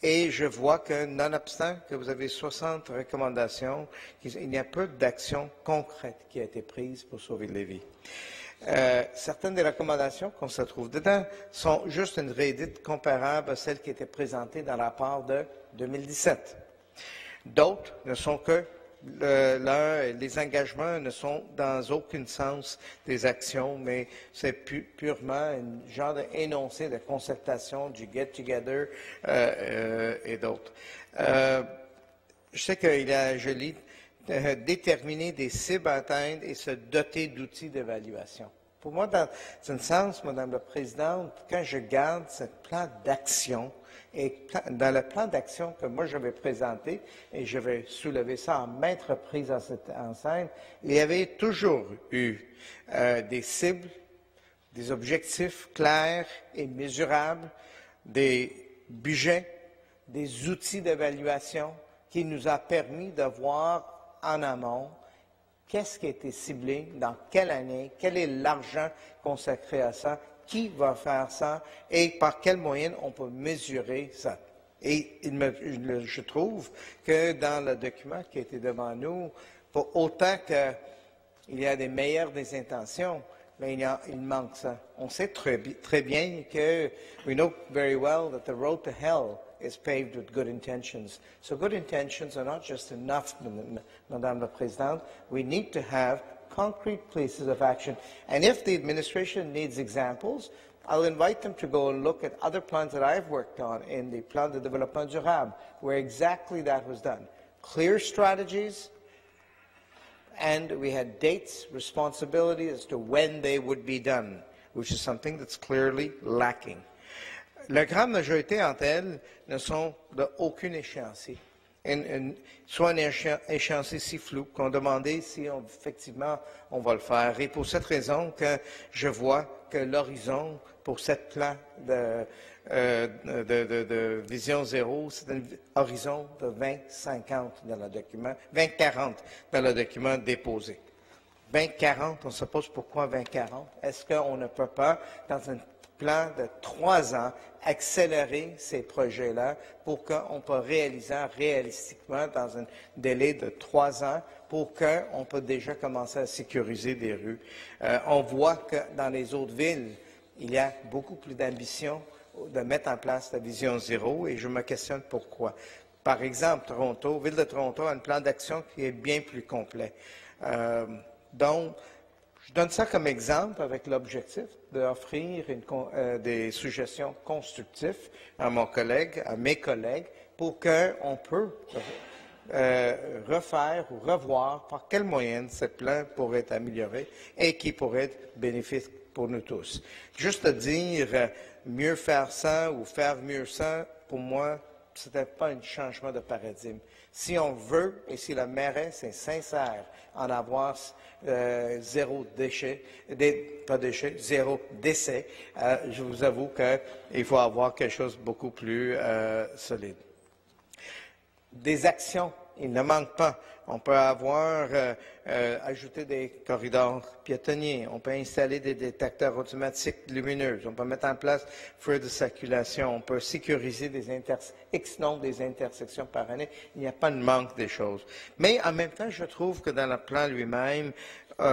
Speaker 5: et je vois que, nonobstant que vous avez 60 recommandations, il y a peu d'actions concrètes qui ont été prises pour sauver les vies. Certaines des recommandations qu'on se trouve dedans sont juste une réédite comparable à celles qui étaient présentées dans le rapport de 2017. D'autres ne sont que les engagements ne sont dans aucun sens des actions, mais c'est purement un genre d'énoncé de concertation, du get-together et d'autres. Je sais je lis déterminer des cibles à atteindre et se doter d'outils d'évaluation. Pour moi, dans un sens, Madame la Présidente, quand je garde ce plan d'action, et dans le plan d'action que moi je vais présenter, et je vais soulever ça en maintes reprises en cette enceinte, il y avait toujours eu des cibles, des objectifs clairs et mesurables, des budgets, des outils d'évaluation qui nous a permis de voir en amont qu'est-ce qui a été ciblé, dans quelle année, quel est l'argent consacré à ça, qui va faire ça et par quels moyens on peut mesurer ça. Et je trouve que dans le document qui a été devant nous, pour autant qu'il y a des meilleures des intentions, mais il manque ça. On sait très bien que we know very well that the road to hell is paved with good intentions. So good intentions are not just enough, Madame la Présidente. We need to have concrete places of action. And if the administration needs examples, I'll invite them to go and look at other plans that I've worked on in the Plan de Développement Durable, where exactly that was done. Clear strategies, and we had dates, responsibility as to when they would be done, which is something that's clearly lacking. La grande majorité entre elles ne sont d'aucun échéancier. Soit un échéancier si flou qu'on demandait si effectivement on va le faire. Et pour cette raison que je vois que l'horizon pour cette plan de vision zéro, c'est un horizon de 2050 dans le document, 2040 dans le document déposé. 2040, on se pose pourquoi 2040? Est-ce qu'on ne peut pas, dans un plan de 3 ans, accélérer ces projets-là pour qu'on peut réaliser réalistiquement dans un délai de 3 ans pour qu'on peut déjà commencer à sécuriser des rues. On voit que dans les autres villes, il y a beaucoup plus d'ambition de mettre en place la vision zéro et je me questionne pourquoi. Par exemple, Toronto, Ville de Toronto a un plan d'action qui est bien plus complet. Donc, je donne ça comme exemple avec l'objectif d'offrir des suggestions constructives à mes collègues, pour qu'on peut refaire ou revoir par quels moyens ce plan pourrait être amélioré et qui pourrait être bénéfique pour nous tous. Juste à dire mieux faire ça ou faire mieux ça, pour moi, ce n'était pas un changement de paradigme. Si on veut et si la mairesse est sincère en avoir zéro déchet, zéro décès, je vous avoue qu'il faut avoir quelque chose de beaucoup plus solide. Des actions, il ne manque pas. On peut avoir ajouté des corridors piétonniers, on peut installer des détecteurs automatiques lumineux, on peut mettre en place feux de circulation, on peut sécuriser X nombre des intersections par année. Il n'y a pas de manque des choses. Mais en même temps, je trouve que dans le plan lui-même,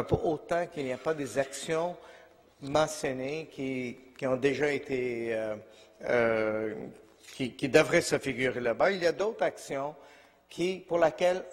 Speaker 5: pour autant qu'il n'y a pas des actions mentionnées qui ont déjà été qui devraient se figurer là-bas, il y a d'autres actions pour lesquelles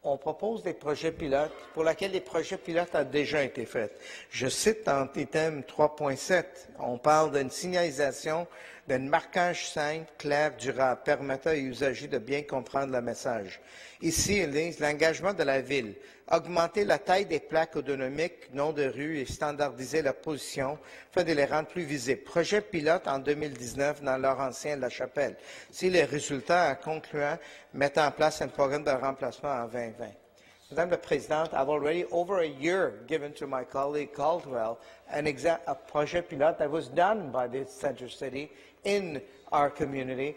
Speaker 5: on propose des projets pilotes pour lesquels les projets pilotes ont déjà été faits. Je cite en item 3.7, on parle d'une signalisation, d'un marquage simple, clair, durable, permettant aux usagers de bien comprendre le message. Ici, ils disent l'engagement de la Ville, augmenter la taille des plaques autonomiques, nom de rue et standardiser la position, afin de les rendre plus visibles. Projet pilote en 2019 dans Laurentien La Chapelle. Si les résultats concluants mettent en place un programme de remplacement en 2020. Madame la Présidente, I've already, over a year, given to my colleague Caldwell a project pilot that was done by the Center City in our community,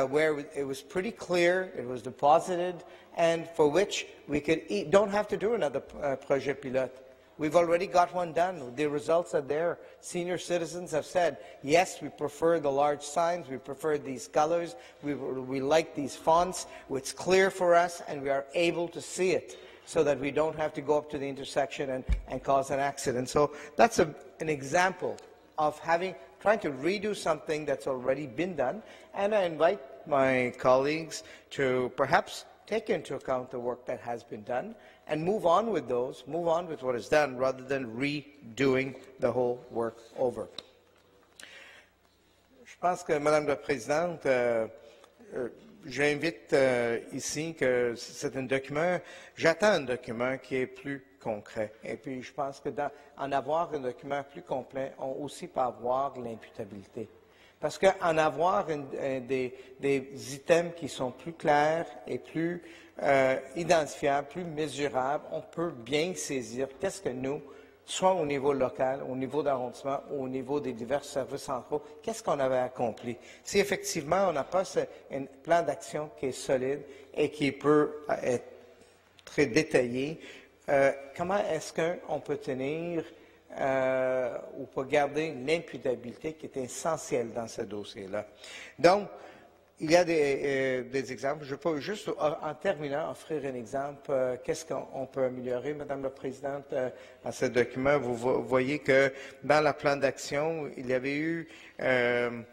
Speaker 5: where it was pretty clear, it was deposited, and for which we don't have to do another project pilot. We've already got one done. The results are there. Senior citizens have said, yes, we prefer the large signs, we prefer these colors, we like these fonts, it's clear for us, and we are able to see it, so that we don't have to go up to the intersection and cause an accident. So that's an example of trying to redo something that's already been done, and I invite my colleagues to perhaps take into account the work that has been done and move on with what is done, rather than redoing the whole work over. Je pense que, Madame la Présidente, j'invite ici que c'est un document, j'attends un document qui est plus concret. Et puis, je pense que en avoir un document plus complet, on aussi peut avoir l'imputabilité. Parce qu'en avoir des items qui sont plus clairs et plus identifiables, plus mesurables, on peut bien saisir qu'est-ce que nous, soit au niveau local, au niveau d'arrondissement, ou au niveau des divers services centraux, qu'est-ce qu'on avait accompli. Si effectivement on n'a pas un plan d'action qui est solide et qui peut être très détaillé, comment est-ce qu'on peut tenir ou peut garder l'imputabilité qui est essentielle dans ce dossier-là. Donc, il y a des exemples. Je peux juste, en terminant, offrir un exemple. Qu'est-ce qu'on peut améliorer, Madame la Présidente, à ce document? Vous voyez que dans le plan d'action, il y avait eu une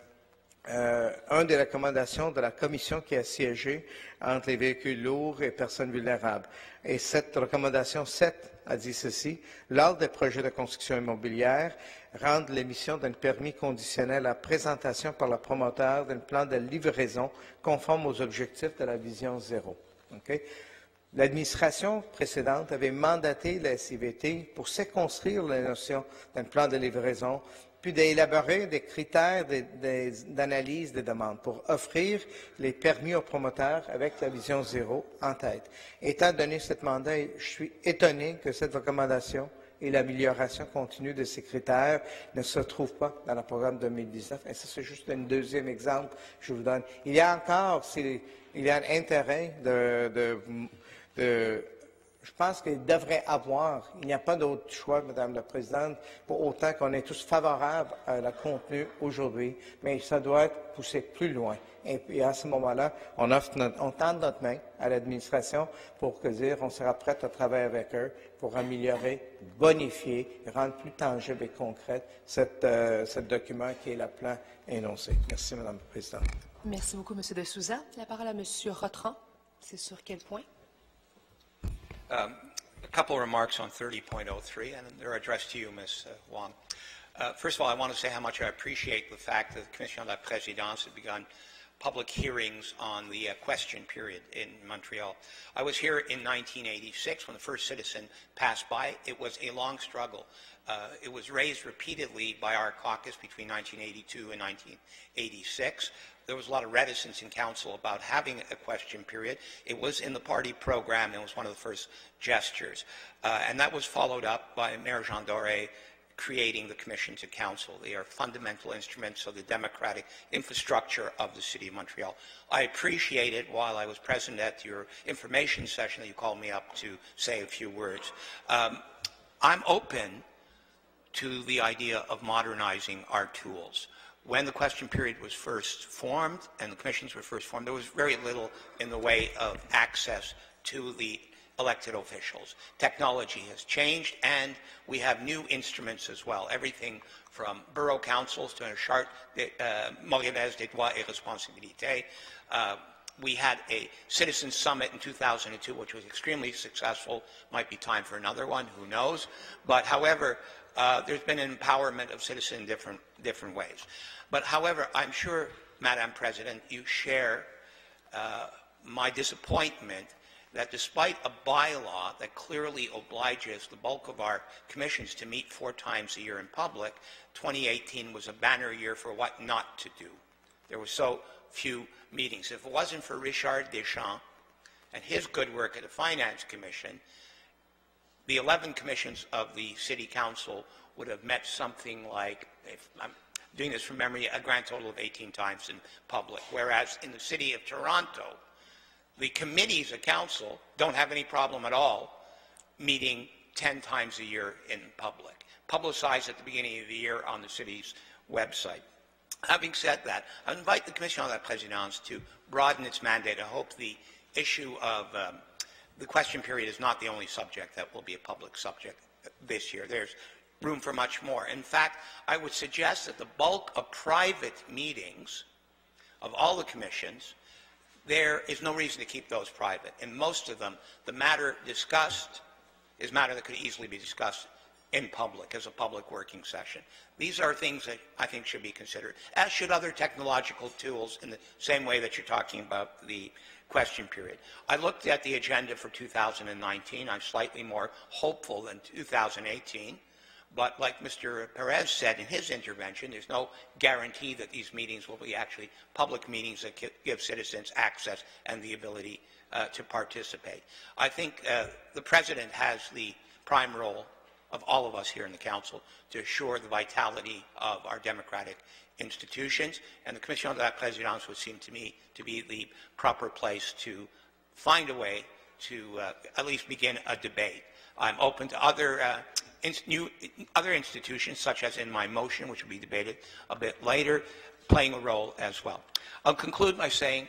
Speaker 5: des recommandations de la commission qui a siégé entre les véhicules lourds et personnes vulnérables. Et cette recommandation 7 a dit ceci: lors des projets de construction immobilière, rendre l'émission d'un permis conditionnel à présentation par le promoteur d'un plan de livraison conforme aux objectifs de la vision zéro. Okay? L'administration précédente avait mandaté la SIVT pour circonscrire la notion d'un plan de livraison, puis d'élaborer des critères d'analyse des demandes pour offrir les permis aux promoteurs avec la vision zéro en tête. Étant donné ce mandat, je suis étonné que cette recommandation et l'amélioration continue de ces critères ne se trouvent pas dans le programme 2019. Et ça, c'est juste un deuxième exemple que je vous donne. Il y a encore, il y a un intérêt je pense qu'il devrait avoir, il n'y a pas d'autre choix, Madame la Présidente, pour autant qu'on est tous favorables à la contenu aujourd'hui, mais ça doit être poussé plus loin. Et puis à ce moment-là, on tend notre main à l'administration pour dire on sera prêt à travailler avec eux pour améliorer, bonifier, rendre plus tangible et concret ce document qui est le plan énoncé. Merci, Madame la Présidente.
Speaker 1: Merci beaucoup, M. De Souza. La parole à M. Rotran. C'est sur quel point?
Speaker 17: A couple of remarks on 30.03, and they're addressed to you, Ms. Wong. First of all, I want to say how much I appreciate the fact that the Commission de la Présidence had begun public hearings on the question period in Montreal. I was here in 1986 when the first citizen passed by. It was a long struggle. It was raised repeatedly by our caucus between 1982 and 1986. There was a lot of reticence in council about having a question period. It was in the party program. It was one of the first gestures. And that was followed up by Mayor Jean Doré creating the commission to council. They are fundamental instruments of the democratic infrastructure of the City of Montreal. I appreciate it while I was present at your information session that you called me up to say a few words. I'm open to the idea of modernizing our tools. When the question period was first formed and the commissions were first formed, there was very little in the way of access to the elected officials. Technology has changed, and we have new instruments as well, everything from borough councils to a charte montréalaise des droits et responsabilités. we had a citizen summit in 2002, which was extremely successful. Might be time for another one, who knows? But however, there's been an empowerment of citizens in different ways. But however, I'm sure, Madam President, you share my disappointment that despite a bylaw that clearly obliges the bulk of our commissions to meet 4 times a year in public, 2018 was a banner year for what not to do. There were so few meetings. If it wasn't for Richard Deschamps and his good work at the Finance Commission, the 11 commissions of the City Council would have met something like, if I'm doing this from memory, a grand total of 18 times in public, whereas in the City of Toronto, the committees of council don't have any problem at all meeting 10 times a year in public, publicized at the beginning of the year on the city's website. Having said that, I invite the Commission on la Présidence to broaden its mandate. I hope the issue of the question period is not the only subject that will be a public subject this year. There's room for much more. In fact, I would suggest that the bulk of private meetings of all the commissions, there is no reason to keep those private. In most of them, the matter discussed is matter that could easily be discussed in public as a public working session. These are things that I think should be considered, as should other technological tools in the same way that you're talking about the question period. I looked at the agenda for 2019. I'm slightly more hopeful than 2018. But like Mr. Perez said in his intervention, there's no guarantee that these meetings will be actually public meetings that give citizens access and the ability to participate. I think the President has the prime role of all of us here in the Council to assure the vitality of our democratic institutions, and the Commission on la Présidence would seem to me to be the proper place to find a way to at least begin a debate. I'm open to other institutions, such as in my motion, which will be debated a bit later, playing a role as well. I'll conclude by saying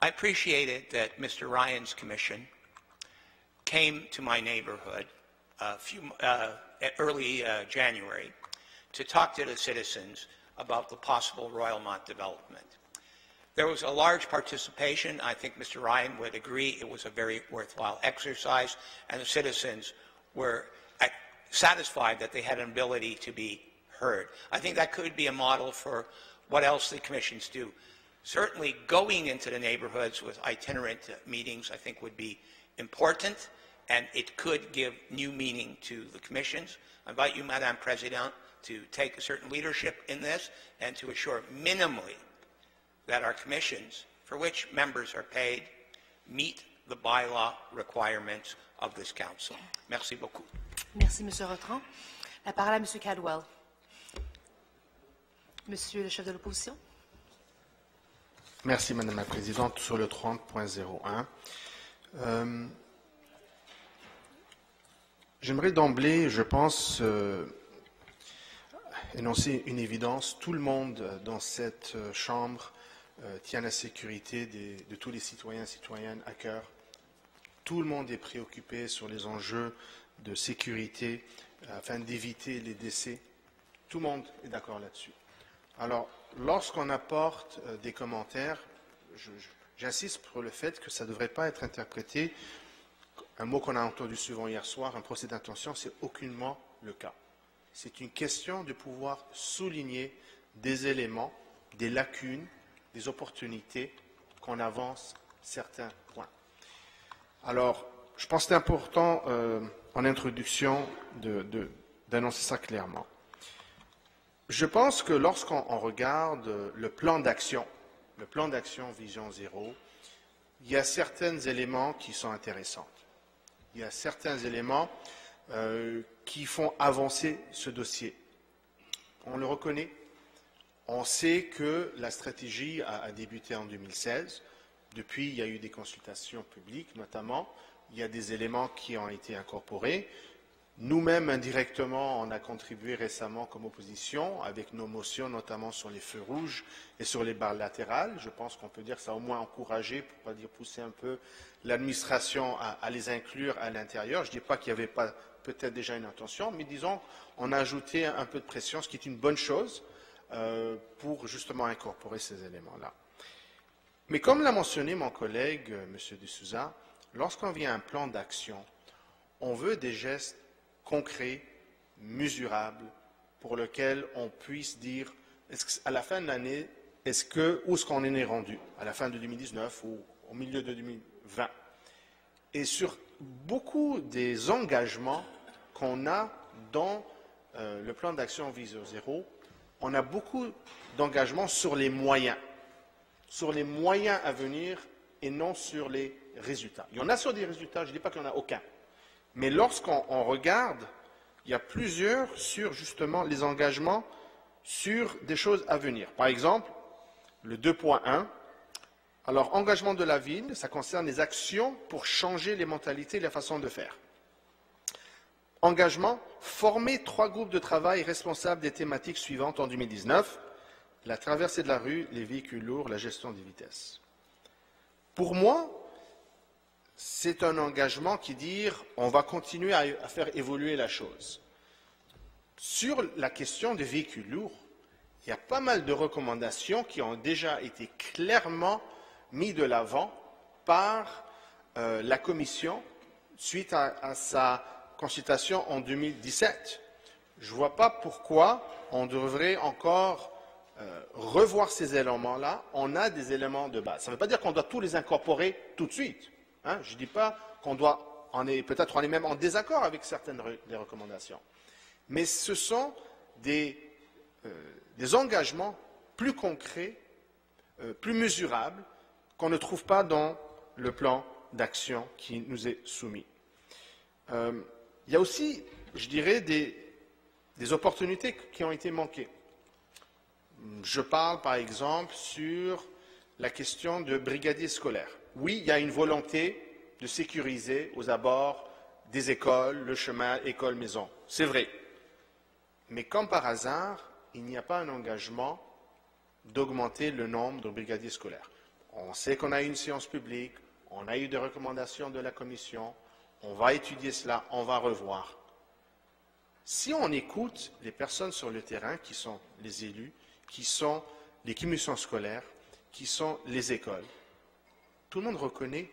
Speaker 17: I appreciated that Mr. Ryan's commission came to my neighborhood early January to talk to the citizens about the possible Royalmont development. There was a large participation. I think Mr. Ryan would agree it was a very worthwhile exercise, and the citizens were satisfied that they had an ability to be heard. I think that could be a model for what else the commissions do. Certainly going into the neighborhoods with itinerant meetings I think would be important, and it could give new meaning to the commissions. I invite you, Madame President, to take a certain leadership in this and to assure minimally that our commissions, for which members are paid, meet the bylaw requirements of this Council. Merci beaucoup.
Speaker 1: Merci, Monsieur Rotron. La parole à Monsieur Cadwell. Monsieur le chef de l'opposition.
Speaker 13: Merci, Madame la Présidente. Sur le 30.01, j'aimerais d'emblée, je pense, énoncer une évidence. Tout le monde dans cette Chambre tient la sécurité de tous les citoyens et citoyennes à cœur. Tout le monde est préoccupé sur les enjeux de sécurité afin d'éviter les décès. Tout le monde est d'accord là-dessus. Alors, lorsqu'on apporte des commentaires, j'insiste sur le fait que ça ne devrait pas être interprété, un mot qu'on a entendu souvent hier soir, un procès d'intention, c'est aucunement le cas. C'est une question de pouvoir souligner des éléments, des lacunes, des opportunités, qu'on avance certains points. Alors, je pense que c'est important en introduction d'annoncer ça clairement. Je pense que lorsqu'on regarde le plan d'action Vision Zéro, il y a certains éléments qui sont intéressants. Il y a certains éléments qui font avancer ce dossier. On le reconnaît. On sait que la stratégie a débuté en 2016. Depuis, il y a eu des consultations publiques, notamment. Il y a des éléments qui ont été incorporés. Nous-mêmes, indirectement, on a contribué récemment comme opposition avec nos motions, notamment sur les feux rouges et sur les barres latérales. Je pense qu'on peut dire que ça a au moins encouragé, pour ne pas dire pousser un peu l'administration à les inclure à l'intérieur. Je ne dis pas qu'il n'y avait pas peut-être déjà une intention, mais disons, on a ajouté un peu de pression, ce qui est une bonne chose pour justement incorporer ces éléments-là. Mais comme l'a mentionné mon collègue, M. De Souza, lorsqu'on vient à un plan d'action, on veut des gestes concrets, mesurables, pour lesquels on puisse dire, à la fin de l'année, où est-ce qu'on en est rendu, à la fin de 2019 ou au milieu de 2020. Et sur beaucoup des engagements qu'on a dans le plan d'action Vision Zéro, on a beaucoup d'engagements sur les moyens à venir et non sur les résultats. Il y en a sur des résultats, je ne dis pas qu'il n'y en a aucun. Mais lorsqu'on regarde, il y a plusieurs sur justement les engagements sur des choses à venir. Par exemple, le 2.1, alors engagement de la ville, ça concerne les actions pour changer les mentalités et la façon de faire. Engagement, former 3 groupes de travail responsables des thématiques suivantes en 2019, la traversée de la rue, les véhicules lourds, la gestion des vitesses. Pour moi, c'est un engagement qui dit on va continuer à faire évoluer la chose. Sur la question des véhicules lourds, il y a pas mal de recommandations qui ont déjà été clairement mises de l'avant par la Commission suite à sa consultation en 2017. Je ne vois pas pourquoi on devrait encore revoir ces éléments-là. On a des éléments de base. Ça ne veut pas dire qu'on doit tous les incorporer tout de suite. Hein. Je ne dis pas qu'on doit, peut-être on est même en désaccord avec certaines des recommandations. Mais ce sont des engagements plus concrets, plus mesurables, qu'on ne trouve pas dans le plan d'action qui nous est soumis. Il y a aussi, je dirais, des opportunités qui ont été manquées. Je parle, par exemple, sur la question de brigadiers scolaires. Oui, il y a une volonté de sécuriser aux abords des écoles, le chemin école-maison. C'est vrai. Mais comme par hasard, il n'y a pas un engagement d'augmenter le nombre de brigadiers scolaires. On sait qu'on a eu une séance publique, on a eu des recommandations de la Commission, on va étudier cela, on va revoir. Si on écoute les personnes sur le terrain, qui sont les élus, qui sont les commissions scolaires, qui sont les écoles, tout le monde reconnaît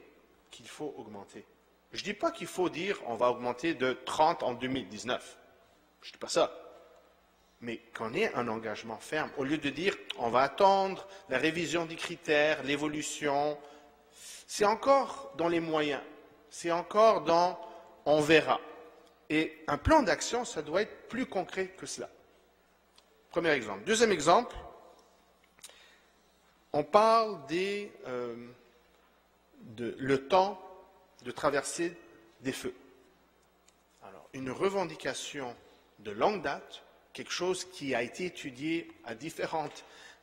Speaker 13: qu'il faut augmenter. Je ne dis pas qu'il faut dire on va augmenter de 30 en 2019. Je ne dis pas ça. Mais qu'on ait un engagement ferme, au lieu de dire on va attendre la révision des critères, l'évolution, c'est encore dans les moyens, c'est encore dans on verra. Et un plan d'action, ça doit être plus concret que cela. Premier exemple. Deuxième exemple, on parle le temps de traversée des feux. Alors, une revendication de longue date, quelque chose qui a été étudié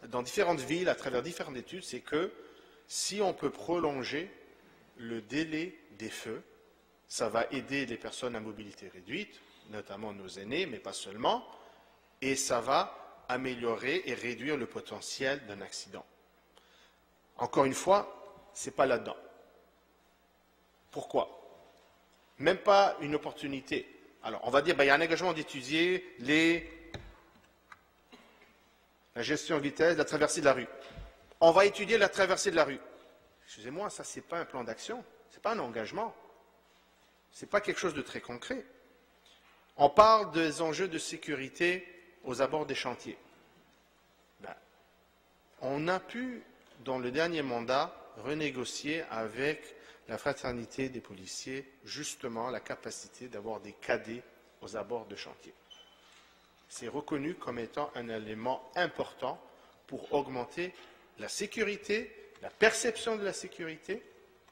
Speaker 13: dans différentes villes, à travers différentes études, c'est que si on peut prolonger le délai des feux, ça va aider les personnes à mobilité réduite, notamment nos aînés, mais pas seulement, et ça va améliorer et réduire le potentiel d'un accident. Encore une fois, ce n'est pas là-dedans. Pourquoi? Même pas une opportunité. Alors, on va dire, il y a un engagement d'étudier la gestion de vitesse, la traversée de la rue. On va étudier la traversée de la rue. Excusez-moi, ça, ce n'est pas un plan d'action, ce n'est pas un engagement. Ce n'est pas quelque chose de très concret. On parle des enjeux de sécurité aux abords des chantiers. On a pu, dans le dernier mandat, renégocier avec la fraternité des policiers, justement, la capacité d'avoir des cadets aux abords de chantier. C'est reconnu comme étant un élément important pour augmenter la sécurité, la perception de la sécurité,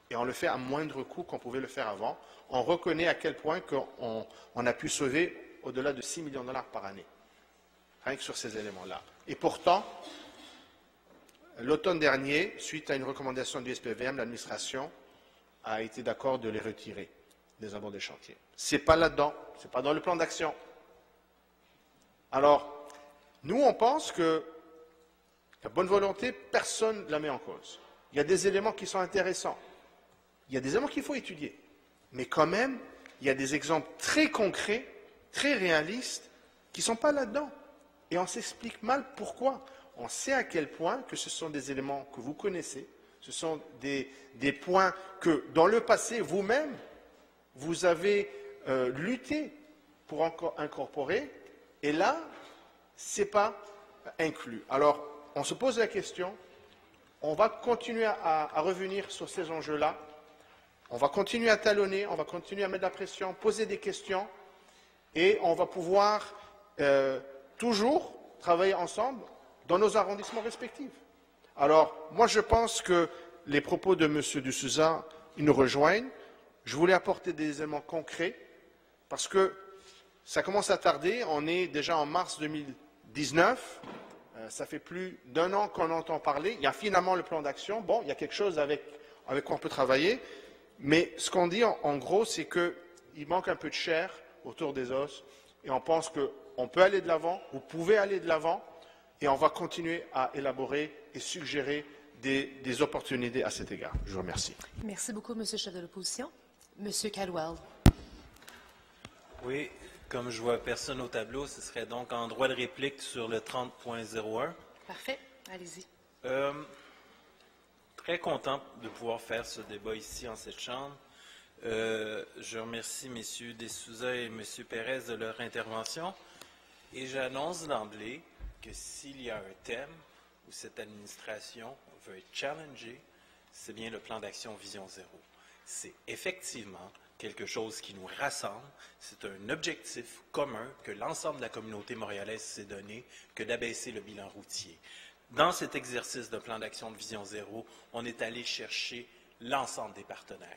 Speaker 13: et on le fait à moindre coût qu'on pouvait le faire avant. On reconnaît à quel point on a pu sauver au-delà de 6 millions de dollars par année, rien que sur ces éléments-là. Et pourtant, l'automne dernier, suite à une recommandation du SPVM, l'administration a été d'accord de les retirer des abords des chantiers. Ce n'est pas là-dedans, ce n'est pas dans le plan d'action. Alors, nous, on pense que la bonne volonté, personne ne la met en cause. Il y a des éléments qui sont intéressants. Il y a des éléments qu'il faut étudier. Mais quand même, il y a des exemples très concrets, très réalistes, qui ne sont pas là-dedans. Et on s'explique mal pourquoi. On sait à quel point que ce sont des éléments que vous connaissez, ce Ce sont des points que, dans le passé, vous-même, vous avez lutté pour incorporer, et là, ce n'est pas inclus. Alors, on se pose la question, on va continuer à revenir sur ces enjeux-là, on va continuer à talonner, on va continuer à mettre de la pression, poser des questions, et on va pouvoir toujours travailler ensemble dans nos arrondissements respectifs. Alors, moi, je pense que les propos de M. De Souza, ils nous rejoignent. Je voulais apporter des éléments concrets, parce que ça commence à tarder. On est déjà en mars 2019. Ça fait plus d'1 an qu'on entend parler. Il y a finalement le plan d'action. Bon, il y a quelque chose avec quoi on peut travailler. Mais ce qu'on dit, en gros, c'est qu'il manque un peu de chair autour des os. Et on pense qu'on peut aller de l'avant, vous pouvez aller de l'avant, et on va continuer à élaborer et suggérer des opportunités à cet égard. Je vous remercie.
Speaker 1: Merci beaucoup, M. le chef de l'opposition. M. Caldwell.
Speaker 4: Oui, comme je vois personne au tableau, ce serait donc en droit de réplique sur le 30.01.
Speaker 1: Parfait. Allez-y.
Speaker 4: Très content de pouvoir faire ce débat ici en cette Chambre. Je remercie M. De Souza et M. Pérez de leur intervention. Et j'annonce d'emblée que s'il y a un thème où cette administration veut être challengée, c'est bien le plan d'action Vision Zéro. C'est effectivement quelque chose qui nous rassemble, c'est un objectif commun que l'ensemble de la communauté montréalaise s'est donné, que d'abaisser le bilan routier. Dans cet exercice de plan d'action de Vision Zéro, on est allé chercher l'ensemble des partenaires,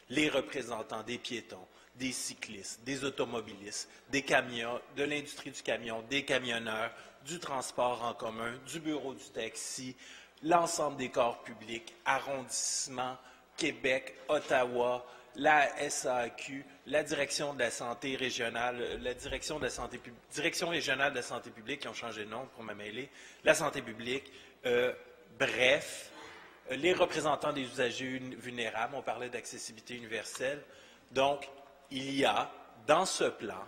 Speaker 4: les représentants des piétons, des cyclistes, des automobilistes, des camions, de l'industrie du camion, des camionneurs, du transport en commun, du bureau du taxi, l'ensemble des corps publics, arrondissements, Québec, Ottawa, la SAQ, la direction de la santé régionale, la direction régionale de la santé publique, qui ont changé de nom pour m'amêler, la santé publique, bref, les représentants des usagers vulnérables, on parlait d'accessibilité universelle. Donc, il y a dans ce plan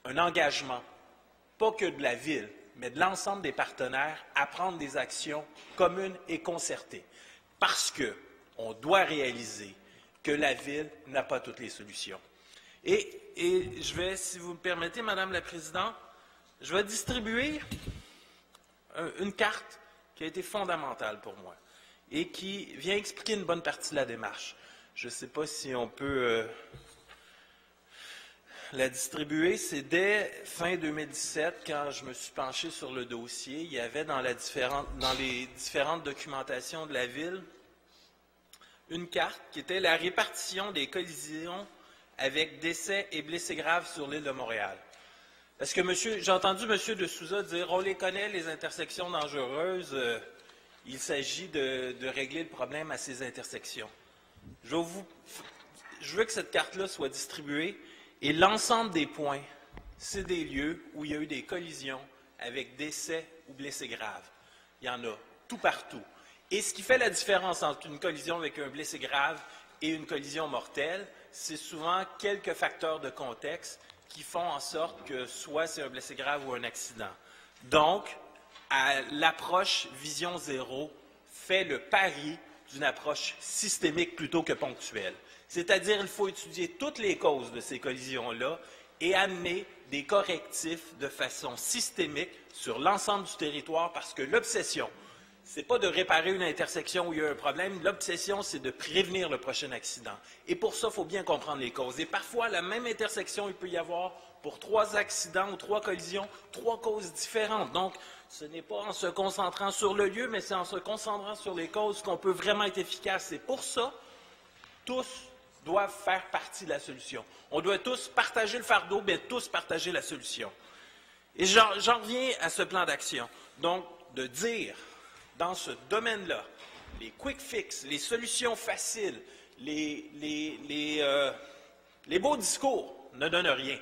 Speaker 4: un engagement, pas que de la Ville, mais de l'ensemble des partenaires à prendre des actions communes et concertées. Parce qu'on doit réaliser que la Ville n'a pas toutes les solutions. Et je vais, si vous me permettez, Madame la Présidente, je vais distribuer une carte qui a été fondamentale pour moi et qui vient expliquer une bonne partie de la démarche. Je ne sais pas si on peut la distribuer. C'est dès fin 2017, quand je me suis penché sur le dossier, il y avait dans les différentes documentations de la Ville une carte qui était la répartition des collisions avec décès et blessés graves sur l'île de Montréal. Parce que j'ai entendu M. De Souza dire « on les connaît, les intersections dangereuses, il s'agit de régler le problème à ces intersections ». Je veux que cette carte-là soit distribuée et l'ensemble des points, c'est des lieux où il y a eu des collisions avec décès ou blessés graves. Il y en a tout partout. Et ce qui fait la différence entre une collision avec un blessé grave et une collision mortelle, c'est souvent quelques facteurs de contexte qui font en sorte que soit c'est un blessé grave ou un accident. Donc, l'approche Vision Zéro fait le pari d'une approche systémique plutôt que ponctuelle. C'est-à-dire qu'il faut étudier toutes les causes de ces collisions-là et amener des correctifs de façon systémique sur l'ensemble du territoire parce que l'obsession, ce n'est pas de réparer une intersection où il y a un problème. L'obsession, c'est de prévenir le prochain accident. Et pour ça, il faut bien comprendre les causes. Et parfois, la même intersection, il peut y avoir pour 3 accidents ou 3 collisions, 3 causes différentes. Donc, ce n'est pas en se concentrant sur le lieu, mais c'est en se concentrant sur les causes qu'on peut vraiment être efficace. Et pour ça, tous doivent faire partie de la solution. On doit tous partager le fardeau, mais tous partager la solution. Et j'en reviens à ce plan d'action. Donc, de dire dans ce domaine-là, les quick fix, les solutions faciles, les beaux discours ne donnent rien.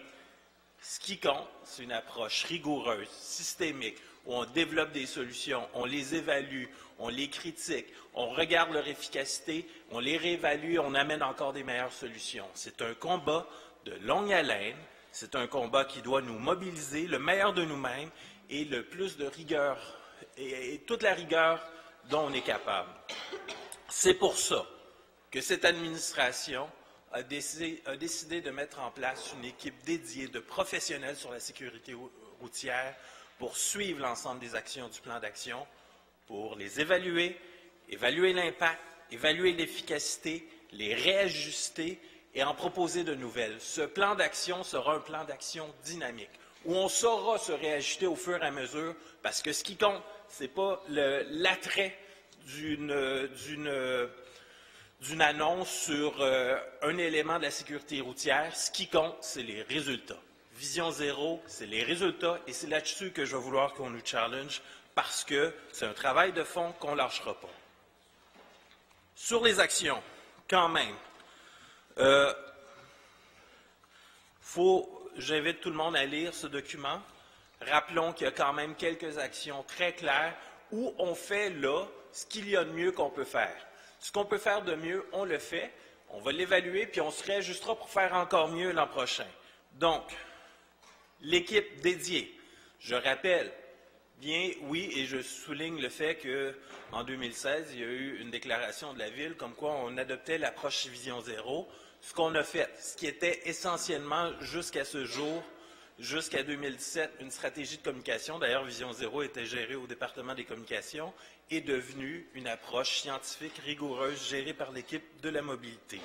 Speaker 4: Ce qui compte, c'est une approche rigoureuse, systémique, où on développe des solutions, on les évalue, on les critique, on regarde leur efficacité, on les réévalue, on amène encore des meilleures solutions. C'est un combat de longue haleine, c'est un combat qui doit nous mobiliser le meilleur de nous-mêmes et le plus de rigueur et toute la rigueur dont on est capable. C'est pour ça que cette administration a décidé de mettre en place une équipe dédiée de professionnels sur la sécurité routière pour suivre l'ensemble des actions du plan d'action, pour les évaluer, évaluer l'impact, évaluer l'efficacité, les réajuster et en proposer de nouvelles. Ce plan d'action sera un plan d'action dynamique, où on saura se réajuster au fur et à mesure, parce que ce qui compte, ce n'est pas l'attrait d'une annonce sur un élément de la sécurité routière. Ce qui compte, c'est les résultats. Vision zéro, c'est les résultats, et c'est là-dessus que je vais vouloir qu'on nous challenge, parce que c'est un travail de fond qu'on ne lâchera pas. Sur les actions, quand même, j'invite tout le monde à lire ce document. Rappelons qu'il y a quand même quelques actions très claires où on fait là ce qu'il y a de mieux qu'on peut faire. Ce qu'on peut faire de mieux, on le fait. On va l'évaluer, puis on se réajustera pour faire encore mieux l'an prochain. Donc, l'équipe dédiée. Je rappelle, bien, oui, et je souligne le fait qu'en 2016, il y a eu une déclaration de la Ville comme quoi on adoptait l'approche Vision Zéro. Ce qu'on a fait, ce qui était essentiellement jusqu'à ce jour, jusqu'à 2017, une stratégie de communication, d'ailleurs Vision Zéro était gérée au département des communications, est devenue une approche scientifique rigoureuse gérée par l'équipe de la mobilité.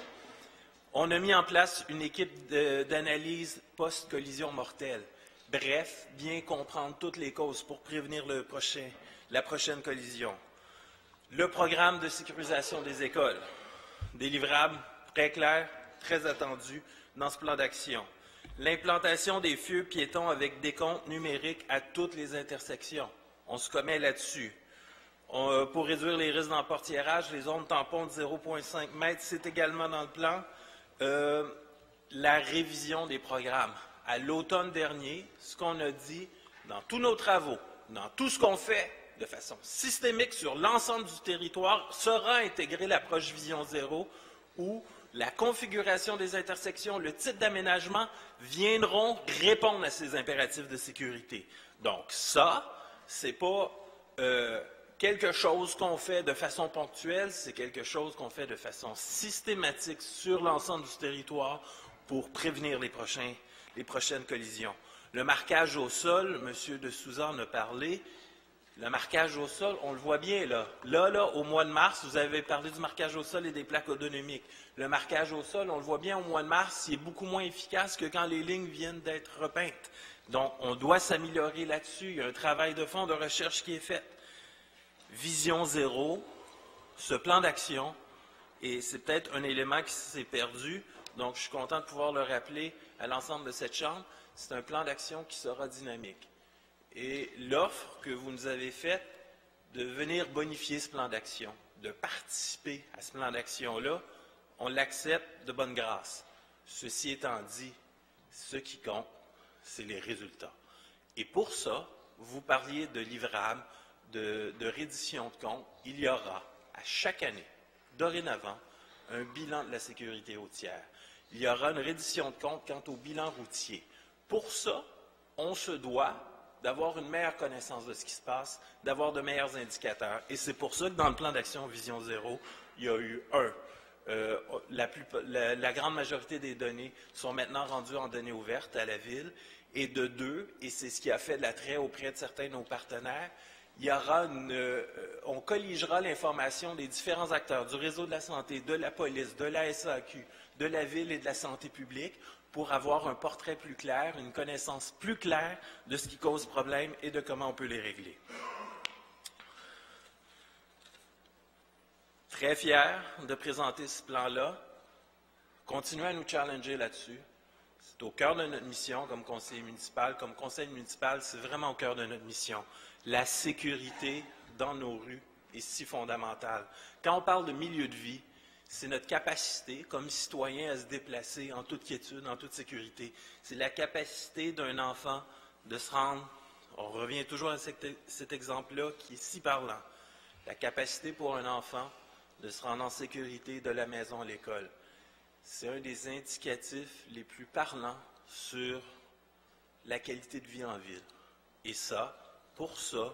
Speaker 4: On a mis en place une équipe d'analyse post-collision mortelle. Bref, bien comprendre toutes les causes pour prévenir la prochaine collision. Le programme de sécurisation des écoles, des livrables très clairs, très attendus dans ce plan d'action. L'implantation des feux piétons avec décompte numérique à toutes les intersections. On se commet là-dessus. Pour réduire les risques d'emportiérage, les zones tampons de 0,5 m, c'est également dans le plan. La révision des programmes. À l'automne dernier, ce qu'on a dit dans tous nos travaux, dans tout ce qu'on fait de façon systémique sur l'ensemble du territoire, sera intégrée l'approche Vision Zéro où la configuration des intersections, le type d'aménagement viendront répondre à ces impératifs de sécurité. Donc ça, ce n'est pas quelque chose qu'on fait de façon ponctuelle, c'est quelque chose qu'on fait de façon systématique sur l'ensemble du territoire pour prévenir les prochaines collisions. Le marquage au sol, M. de Souza en a parlé. Le marquage au sol, on le voit bien là. Là, au mois de mars, vous avez parlé du marquage au sol et des plaques odonomiques. Le marquage au sol, on le voit bien au mois de mars, il est beaucoup moins efficace que quand les lignes viennent d'être repeintes. Donc, on doit s'améliorer là-dessus. Il y a un travail de fond de recherche qui est fait. Vision Zéro, ce plan d'action, et c'est peut-être un élément qui s'est perdu, donc je suis content de pouvoir le rappeler à l'ensemble de cette Chambre, c'est un plan d'action qui sera dynamique. Et l'offre que vous nous avez faite de venir bonifier ce plan d'action, de participer à ce plan d'action-là, on l'accepte de bonne grâce. Ceci étant dit, ce qui compte, c'est les résultats. Et pour ça, vous parliez de livrables, de reddition de comptes. Il y aura à chaque année, dorénavant, un bilan de la sécurité routière. Il y aura une reddition de comptes quant au bilan routier. Pour ça, on se doit d'avoir une meilleure connaissance de ce qui se passe, d'avoir de meilleurs indicateurs. Et c'est pour ça que dans le plan d'action Vision Zéro, il y a eu la grande majorité des données sont maintenant rendues en données ouvertes à la Ville, et de deux, et c'est ce qui a fait de l'attrait auprès de certains de nos partenaires, on colligera l'information des différents acteurs du réseau de la santé, de la police, de la SAQ, de la Ville et de la santé publique pour avoir un portrait plus clair, une connaissance plus claire de ce qui cause problème et de comment on peut les régler. Très fier de présenter ce plan-là. Continuez à nous challenger là-dessus. C'est au cœur de notre mission comme conseiller municipal. Comme conseil municipal, c'est vraiment au cœur de notre mission. La sécurité dans nos rues est si fondamentale. Quand on parle de milieu de vie, c'est notre capacité, comme citoyen, à se déplacer en toute quiétude, en toute sécurité. C'est la capacité d'un enfant de se rendre, on revient toujours à cet exemple-là qui est si parlant, la capacité pour un enfant de se rendre en sécurité de la maison à l'école. C'est un des indicatifs les plus parlants sur la qualité de vie en ville. Et ça, pour ça,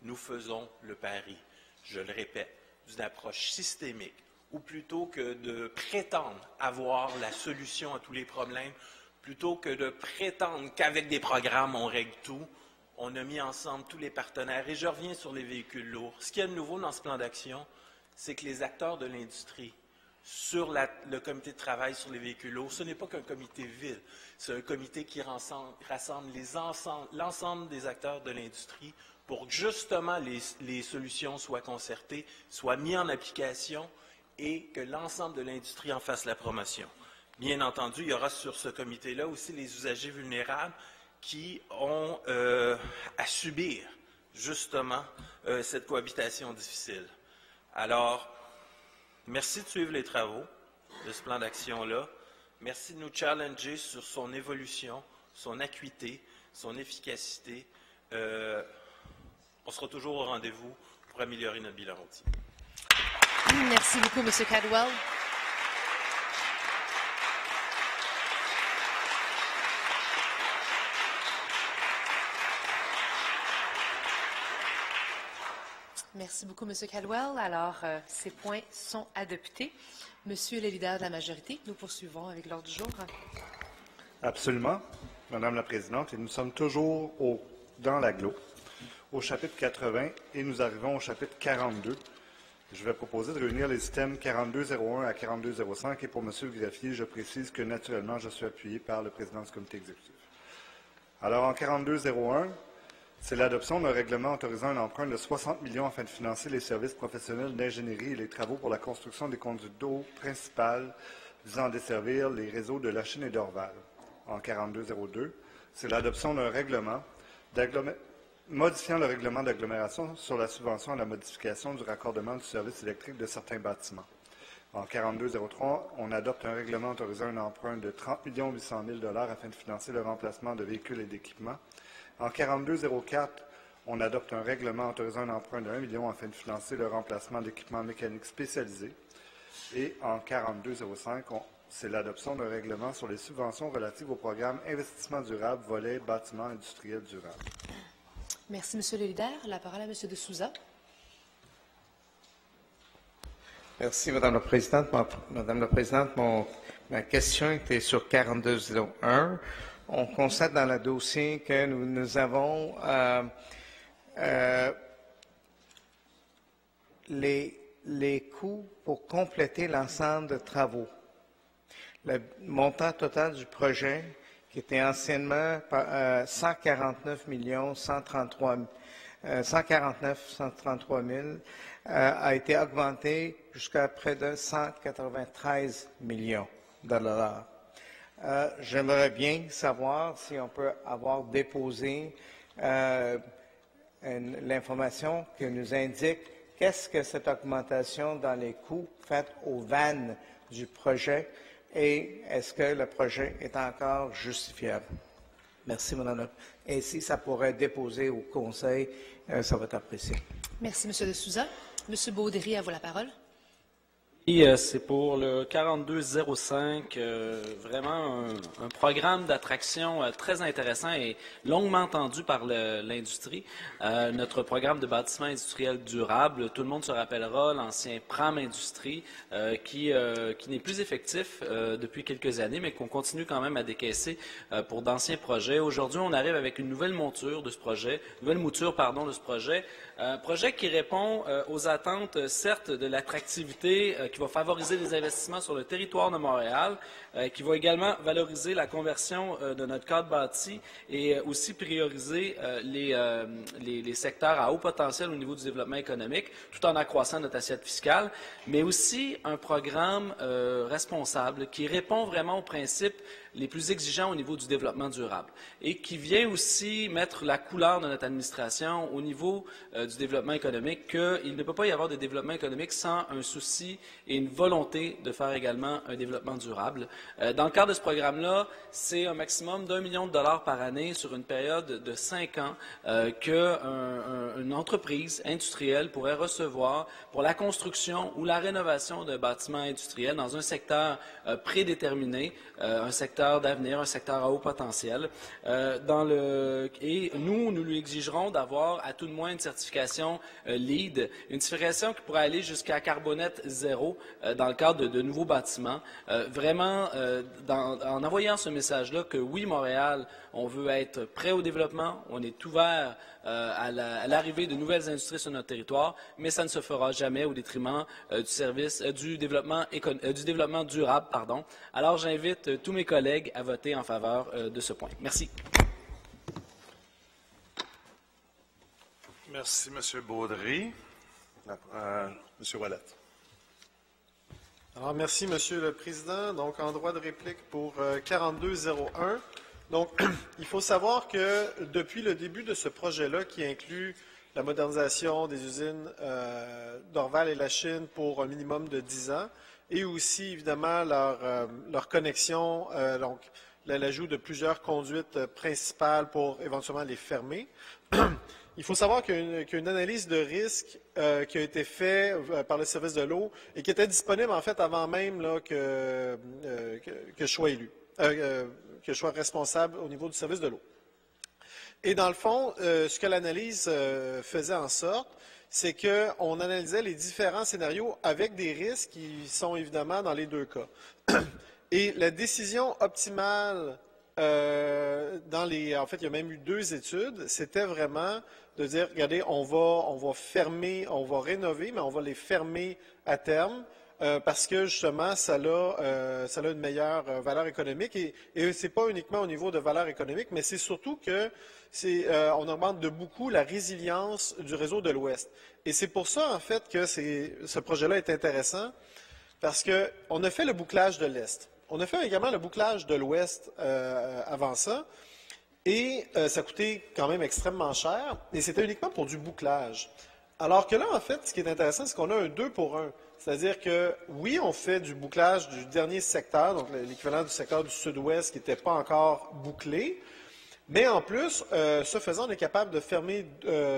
Speaker 4: nous faisons le pari. Je le répète, d'une approche systémique, ou plutôt que de prétendre avoir la solution à tous les problèmes, plutôt que de prétendre qu'avec des programmes, on règle tout, on a mis ensemble tous les partenaires. Et je reviens sur les véhicules lourds. Ce qu'il y a de nouveau dans ce plan d'action, c'est que les acteurs de l'industrie, sur le comité de travail sur les véhicules lourds, ce n'est pas qu'un comité ville, c'est un comité qui rassemble l'ensemble des acteurs de l'industrie pour que justement les solutions soient concertées, soient mises en application et que l'ensemble de l'industrie en fasse la promotion. Bien entendu, il y aura sur ce comité-là aussi les usagers vulnérables qui ont à subir justement cette cohabitation difficile. Alors, merci de suivre les travaux de ce plan d'action-là. Merci de nous challenger sur son évolution, son acuité, son efficacité. On sera toujours au rendez-vous pour améliorer notre bilan routier.
Speaker 1: Merci beaucoup, M. Cadwell. Merci beaucoup, M. Cadwell. Alors, ces points sont adoptés. Monsieur le leader de la majorité, nous poursuivons avec l'ordre du jour.
Speaker 8: Absolument, Madame la Présidente. Et nous sommes toujours dans l'agglo, au chapitre 80, et nous arrivons au chapitre 42. Je vais proposer de réunir les items 4201 à 4205. Et pour M. le greffier, je précise que, naturellement, je suis appuyé par le président du comité exécutif. Alors, en 4201, c'est l'adoption d'un règlement autorisant un emprunt de 60 millions afin de financer les services professionnels d'ingénierie et les travaux pour la construction des conduites d'eau principales visant à desservir les réseaux de La Chine et d'Orval. En 4202, c'est l'adoption d'un règlement modifiant le règlement d'agglomération sur la subvention à la modification du raccordement du service électrique de certains bâtiments. En 4203, on adopte un règlement autorisant un emprunt de 30 800 000 $ afin de financer le remplacement de véhicules et d'équipements. En 4204, on adopte un règlement autorisant un emprunt de 1 million afin de financer le remplacement d'équipements mécaniques spécialisés. Et en 4205, c'est l'adoption d'un règlement sur les subventions relatives au programme Investissement durable, volet bâtiments industriels durables.
Speaker 1: Merci, Monsieur le leader. La parole à Monsieur de Souza.
Speaker 5: Merci, Madame la Présidente. Madame la Présidente, ma question était sur 4201. On constate dans le dossier que nous avons les coûts pour compléter l'ensemble de travaux. Le montant total du projet, qui était anciennement 149 133 000, a été augmenté jusqu'à près de 193 millions de dollars. J'aimerais bien savoir si on peut avoir déposé l'information qui nous indique qu'est-ce que cette augmentation dans les coûts fait aux vannes du projet et est-ce que le projet est encore justifiable. Merci, Madame la Présidente. Et si ça pourrait déposer au Conseil, ça va être apprécié.
Speaker 1: Merci, M. de Souza. M. Baudry, à vous la parole.
Speaker 16: Et c'est pour le 4205, vraiment un programme d'attraction très intéressant et longuement entendu par l'industrie. Notre programme de bâtiment industriel durable, tout le monde se rappellera l'ancien PRAM Industrie qui n'est plus effectif depuis quelques années, mais qu'on continue quand même à décaisser pour d'anciens projets. Aujourd'hui, on arrive avec une nouvelle mouture de ce projet, un projet qui répond aux attentes, certes, de l'attractivité, qui va favoriser les investissements sur le territoire de Montréal, qui va également valoriser la conversion de notre cadre bâti et aussi prioriser les secteurs à haut potentiel au niveau du développement économique, tout en accroissant notre assiette fiscale, mais aussi un programme responsable qui répond vraiment aux principes les plus exigeants au niveau du développement durable et qui vient aussi mettre la couleur de notre administration au niveau du développement économique, qu'il ne peut pas y avoir de développement économique sans un souci et une volonté de faire également un développement durable. Dans le cadre de ce programme-là, c'est un maximum d'1 million de dollars par année sur une période de 5 ans qu'une entreprise industrielle pourrait recevoir pour la construction ou la rénovation d'un bâtiment industriel dans un secteur prédéterminé, un secteur d'avenir, un secteur à haut potentiel. Et nous lui exigerons d'avoir à tout de moins une certification LEED, une certification qui pourrait aller jusqu'à carbonette zéro dans le cadre de nouveaux bâtiments. En envoyant ce message-là que oui, Montréal, on veut être prêt au développement, on est ouvert à l'arrivée de nouvelles industries sur notre territoire, mais ça ne se fera jamais au détriment du développement durable. Alors j'invite tous mes collègues à voter en faveur de ce point. Merci.
Speaker 6: Merci, M. Baudry. M. Ouellet.
Speaker 22: Alors, merci, Monsieur le Président. Donc, en droit de réplique pour 4201. Donc, il faut savoir que depuis le début de ce projet-là, qui inclut la modernisation des usines d'Orval et Lachine pour un minimum de 10 ans, et aussi, évidemment, leur connexion, donc l'ajout de plusieurs conduites principales pour éventuellement les fermer. Il faut savoir qu'il y a une analyse de risque qui a été faite par le service de l'eau et qui était disponible, en fait, avant même là, que je sois élu, que je sois responsable au niveau du service de l'eau. Et dans le fond, ce que l'analyse faisait en sorte, c'est qu'on analysait les différents scénarios avec des risques qui sont évidemment dans les deux cas. Et la décision optimale, en fait, il y a même eu 2 études, c'était vraiment de dire, regardez, on va fermer, on va rénover, mais on va les fermer à terme, parce que justement, ça a une meilleure valeur économique. Et ce n'est pas uniquement au niveau de valeur économique, mais c'est surtout que on augmente de beaucoup la résilience du réseau de l'Ouest. Et c'est pour ça, en fait, que ce projet-là est intéressant, parce qu'on a fait le bouclage de l'Est. On a fait également le bouclage de l'Ouest avant ça, et ça coûtait quand même extrêmement cher, et c'était uniquement pour du bouclage. Alors que là, en fait, ce qui est intéressant, c'est qu'on a un 2 pour 1. C'est-à-dire que, oui, on fait du bouclage du dernier secteur, donc l'équivalent du secteur du sud-ouest qui n'était pas encore bouclé, mais en plus, ce faisant, on est capable de fermer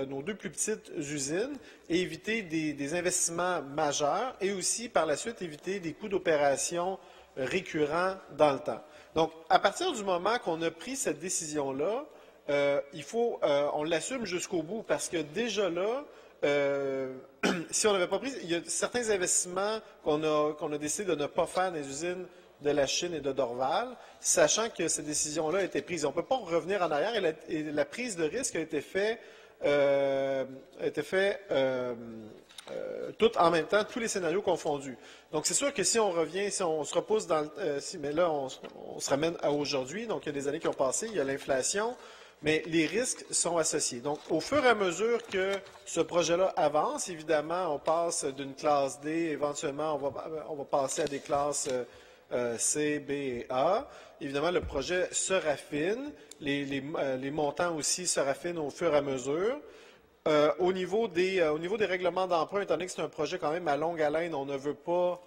Speaker 22: nos 2 plus petites usines et éviter des investissements majeurs, et aussi, par la suite, éviter des coûts d'opération récurrents dans le temps. Donc, à partir du moment qu'on a pris cette décision-là, on l'assume jusqu'au bout, parce que déjà là, si on n'avait pas pris, il y a certains investissements qu'on a décidé de ne pas faire dans les usines de la Chine et de Dorval, sachant que ces décisions-là ont été prises. On ne peut pas revenir en arrière, et la prise de risque a été faite tout en même temps, tous les scénarios confondus. Donc, c'est sûr que si on revient, si on se repousse dans mais là, on se ramène à aujourd'hui, donc il y a des années qui ont passé, il y a l'inflation, mais les risques sont associés. Donc, au fur et à mesure que ce projet-là avance, évidemment, on passe d'une classe D, éventuellement, on va passer à des classes C, B et A. Évidemment, le projet se raffine, les montants aussi se raffinent au fur et à mesure. Au niveau des règlements d'emprunt, étant donné que c'est un projet quand même à longue haleine, on ne veut pas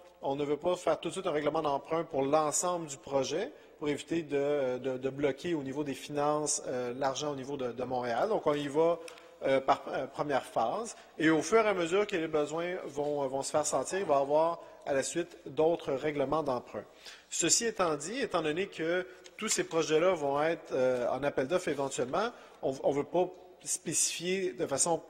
Speaker 22: faire tout de suite un règlement d'emprunt pour l'ensemble du projet, pour éviter de bloquer au niveau des finances l'argent au niveau de Montréal. Donc, on y va par première phase. Et au fur et à mesure que les besoins vont se faire sentir, il va y avoir à la suite d'autres règlements d'emprunt. Ceci étant dit, étant donné que tous ces projets-là vont être en appel d'offres éventuellement, on ne veut pas spécifier de façon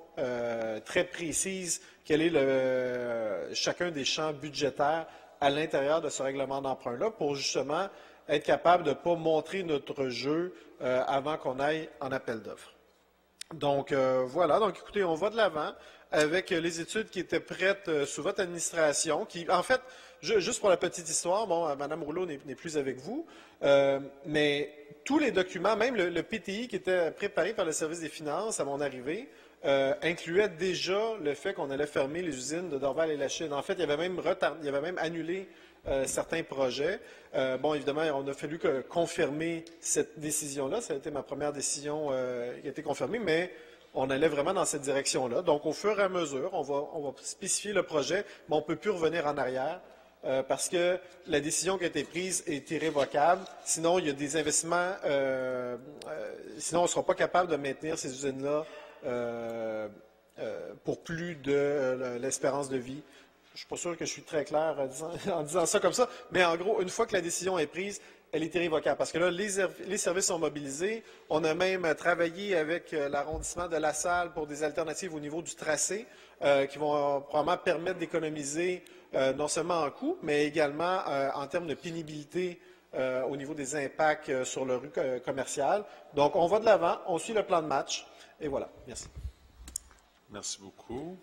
Speaker 22: très précise quel est chacun des champs budgétaires à l'intérieur de ce règlement d'emprunt-là pour justement être capable de ne pas montrer notre jeu avant qu'on aille en appel d'offres. Donc, voilà. Donc, écoutez, on va de l'avant avec les études qui étaient prêtes sous votre administration, qui, en fait, juste pour la petite histoire, bon, Mme Rouleau n'est plus avec vous, mais tous les documents, même le PTI qui était préparé par le service des finances à mon arrivée, incluait déjà le fait qu'on allait fermer les usines de Dorval et Lachine. En fait, il y avait même annulé certains projets. Bon, évidemment, on a fallu confirmer cette décision-là. Ça a été ma première décision qui a été confirmée, mais on allait vraiment dans cette direction-là. Donc, au fur et à mesure, on va spécifier le projet, mais on ne peut plus revenir en arrière parce que la décision qui a été prise est irrévocable. Sinon, il y a des investissements, sinon on ne sera pas capable de maintenir ces usines-là pour plus de l'espérance de vie. Je ne suis pas sûr que je suis très clair en disant ça comme ça, mais en gros, une fois que la décision est prise, elle est irrévocable. Parce que là, les services sont mobilisés. On a même travaillé avec l'arrondissement de La Salle pour des alternatives au niveau du tracé qui vont probablement permettre d'économiser non seulement en coût, mais également en termes de pénibilité au niveau des impacts sur le rue commercial. Donc, on va de l'avant, on suit le plan de match. Et voilà. Merci.
Speaker 6: Merci beaucoup.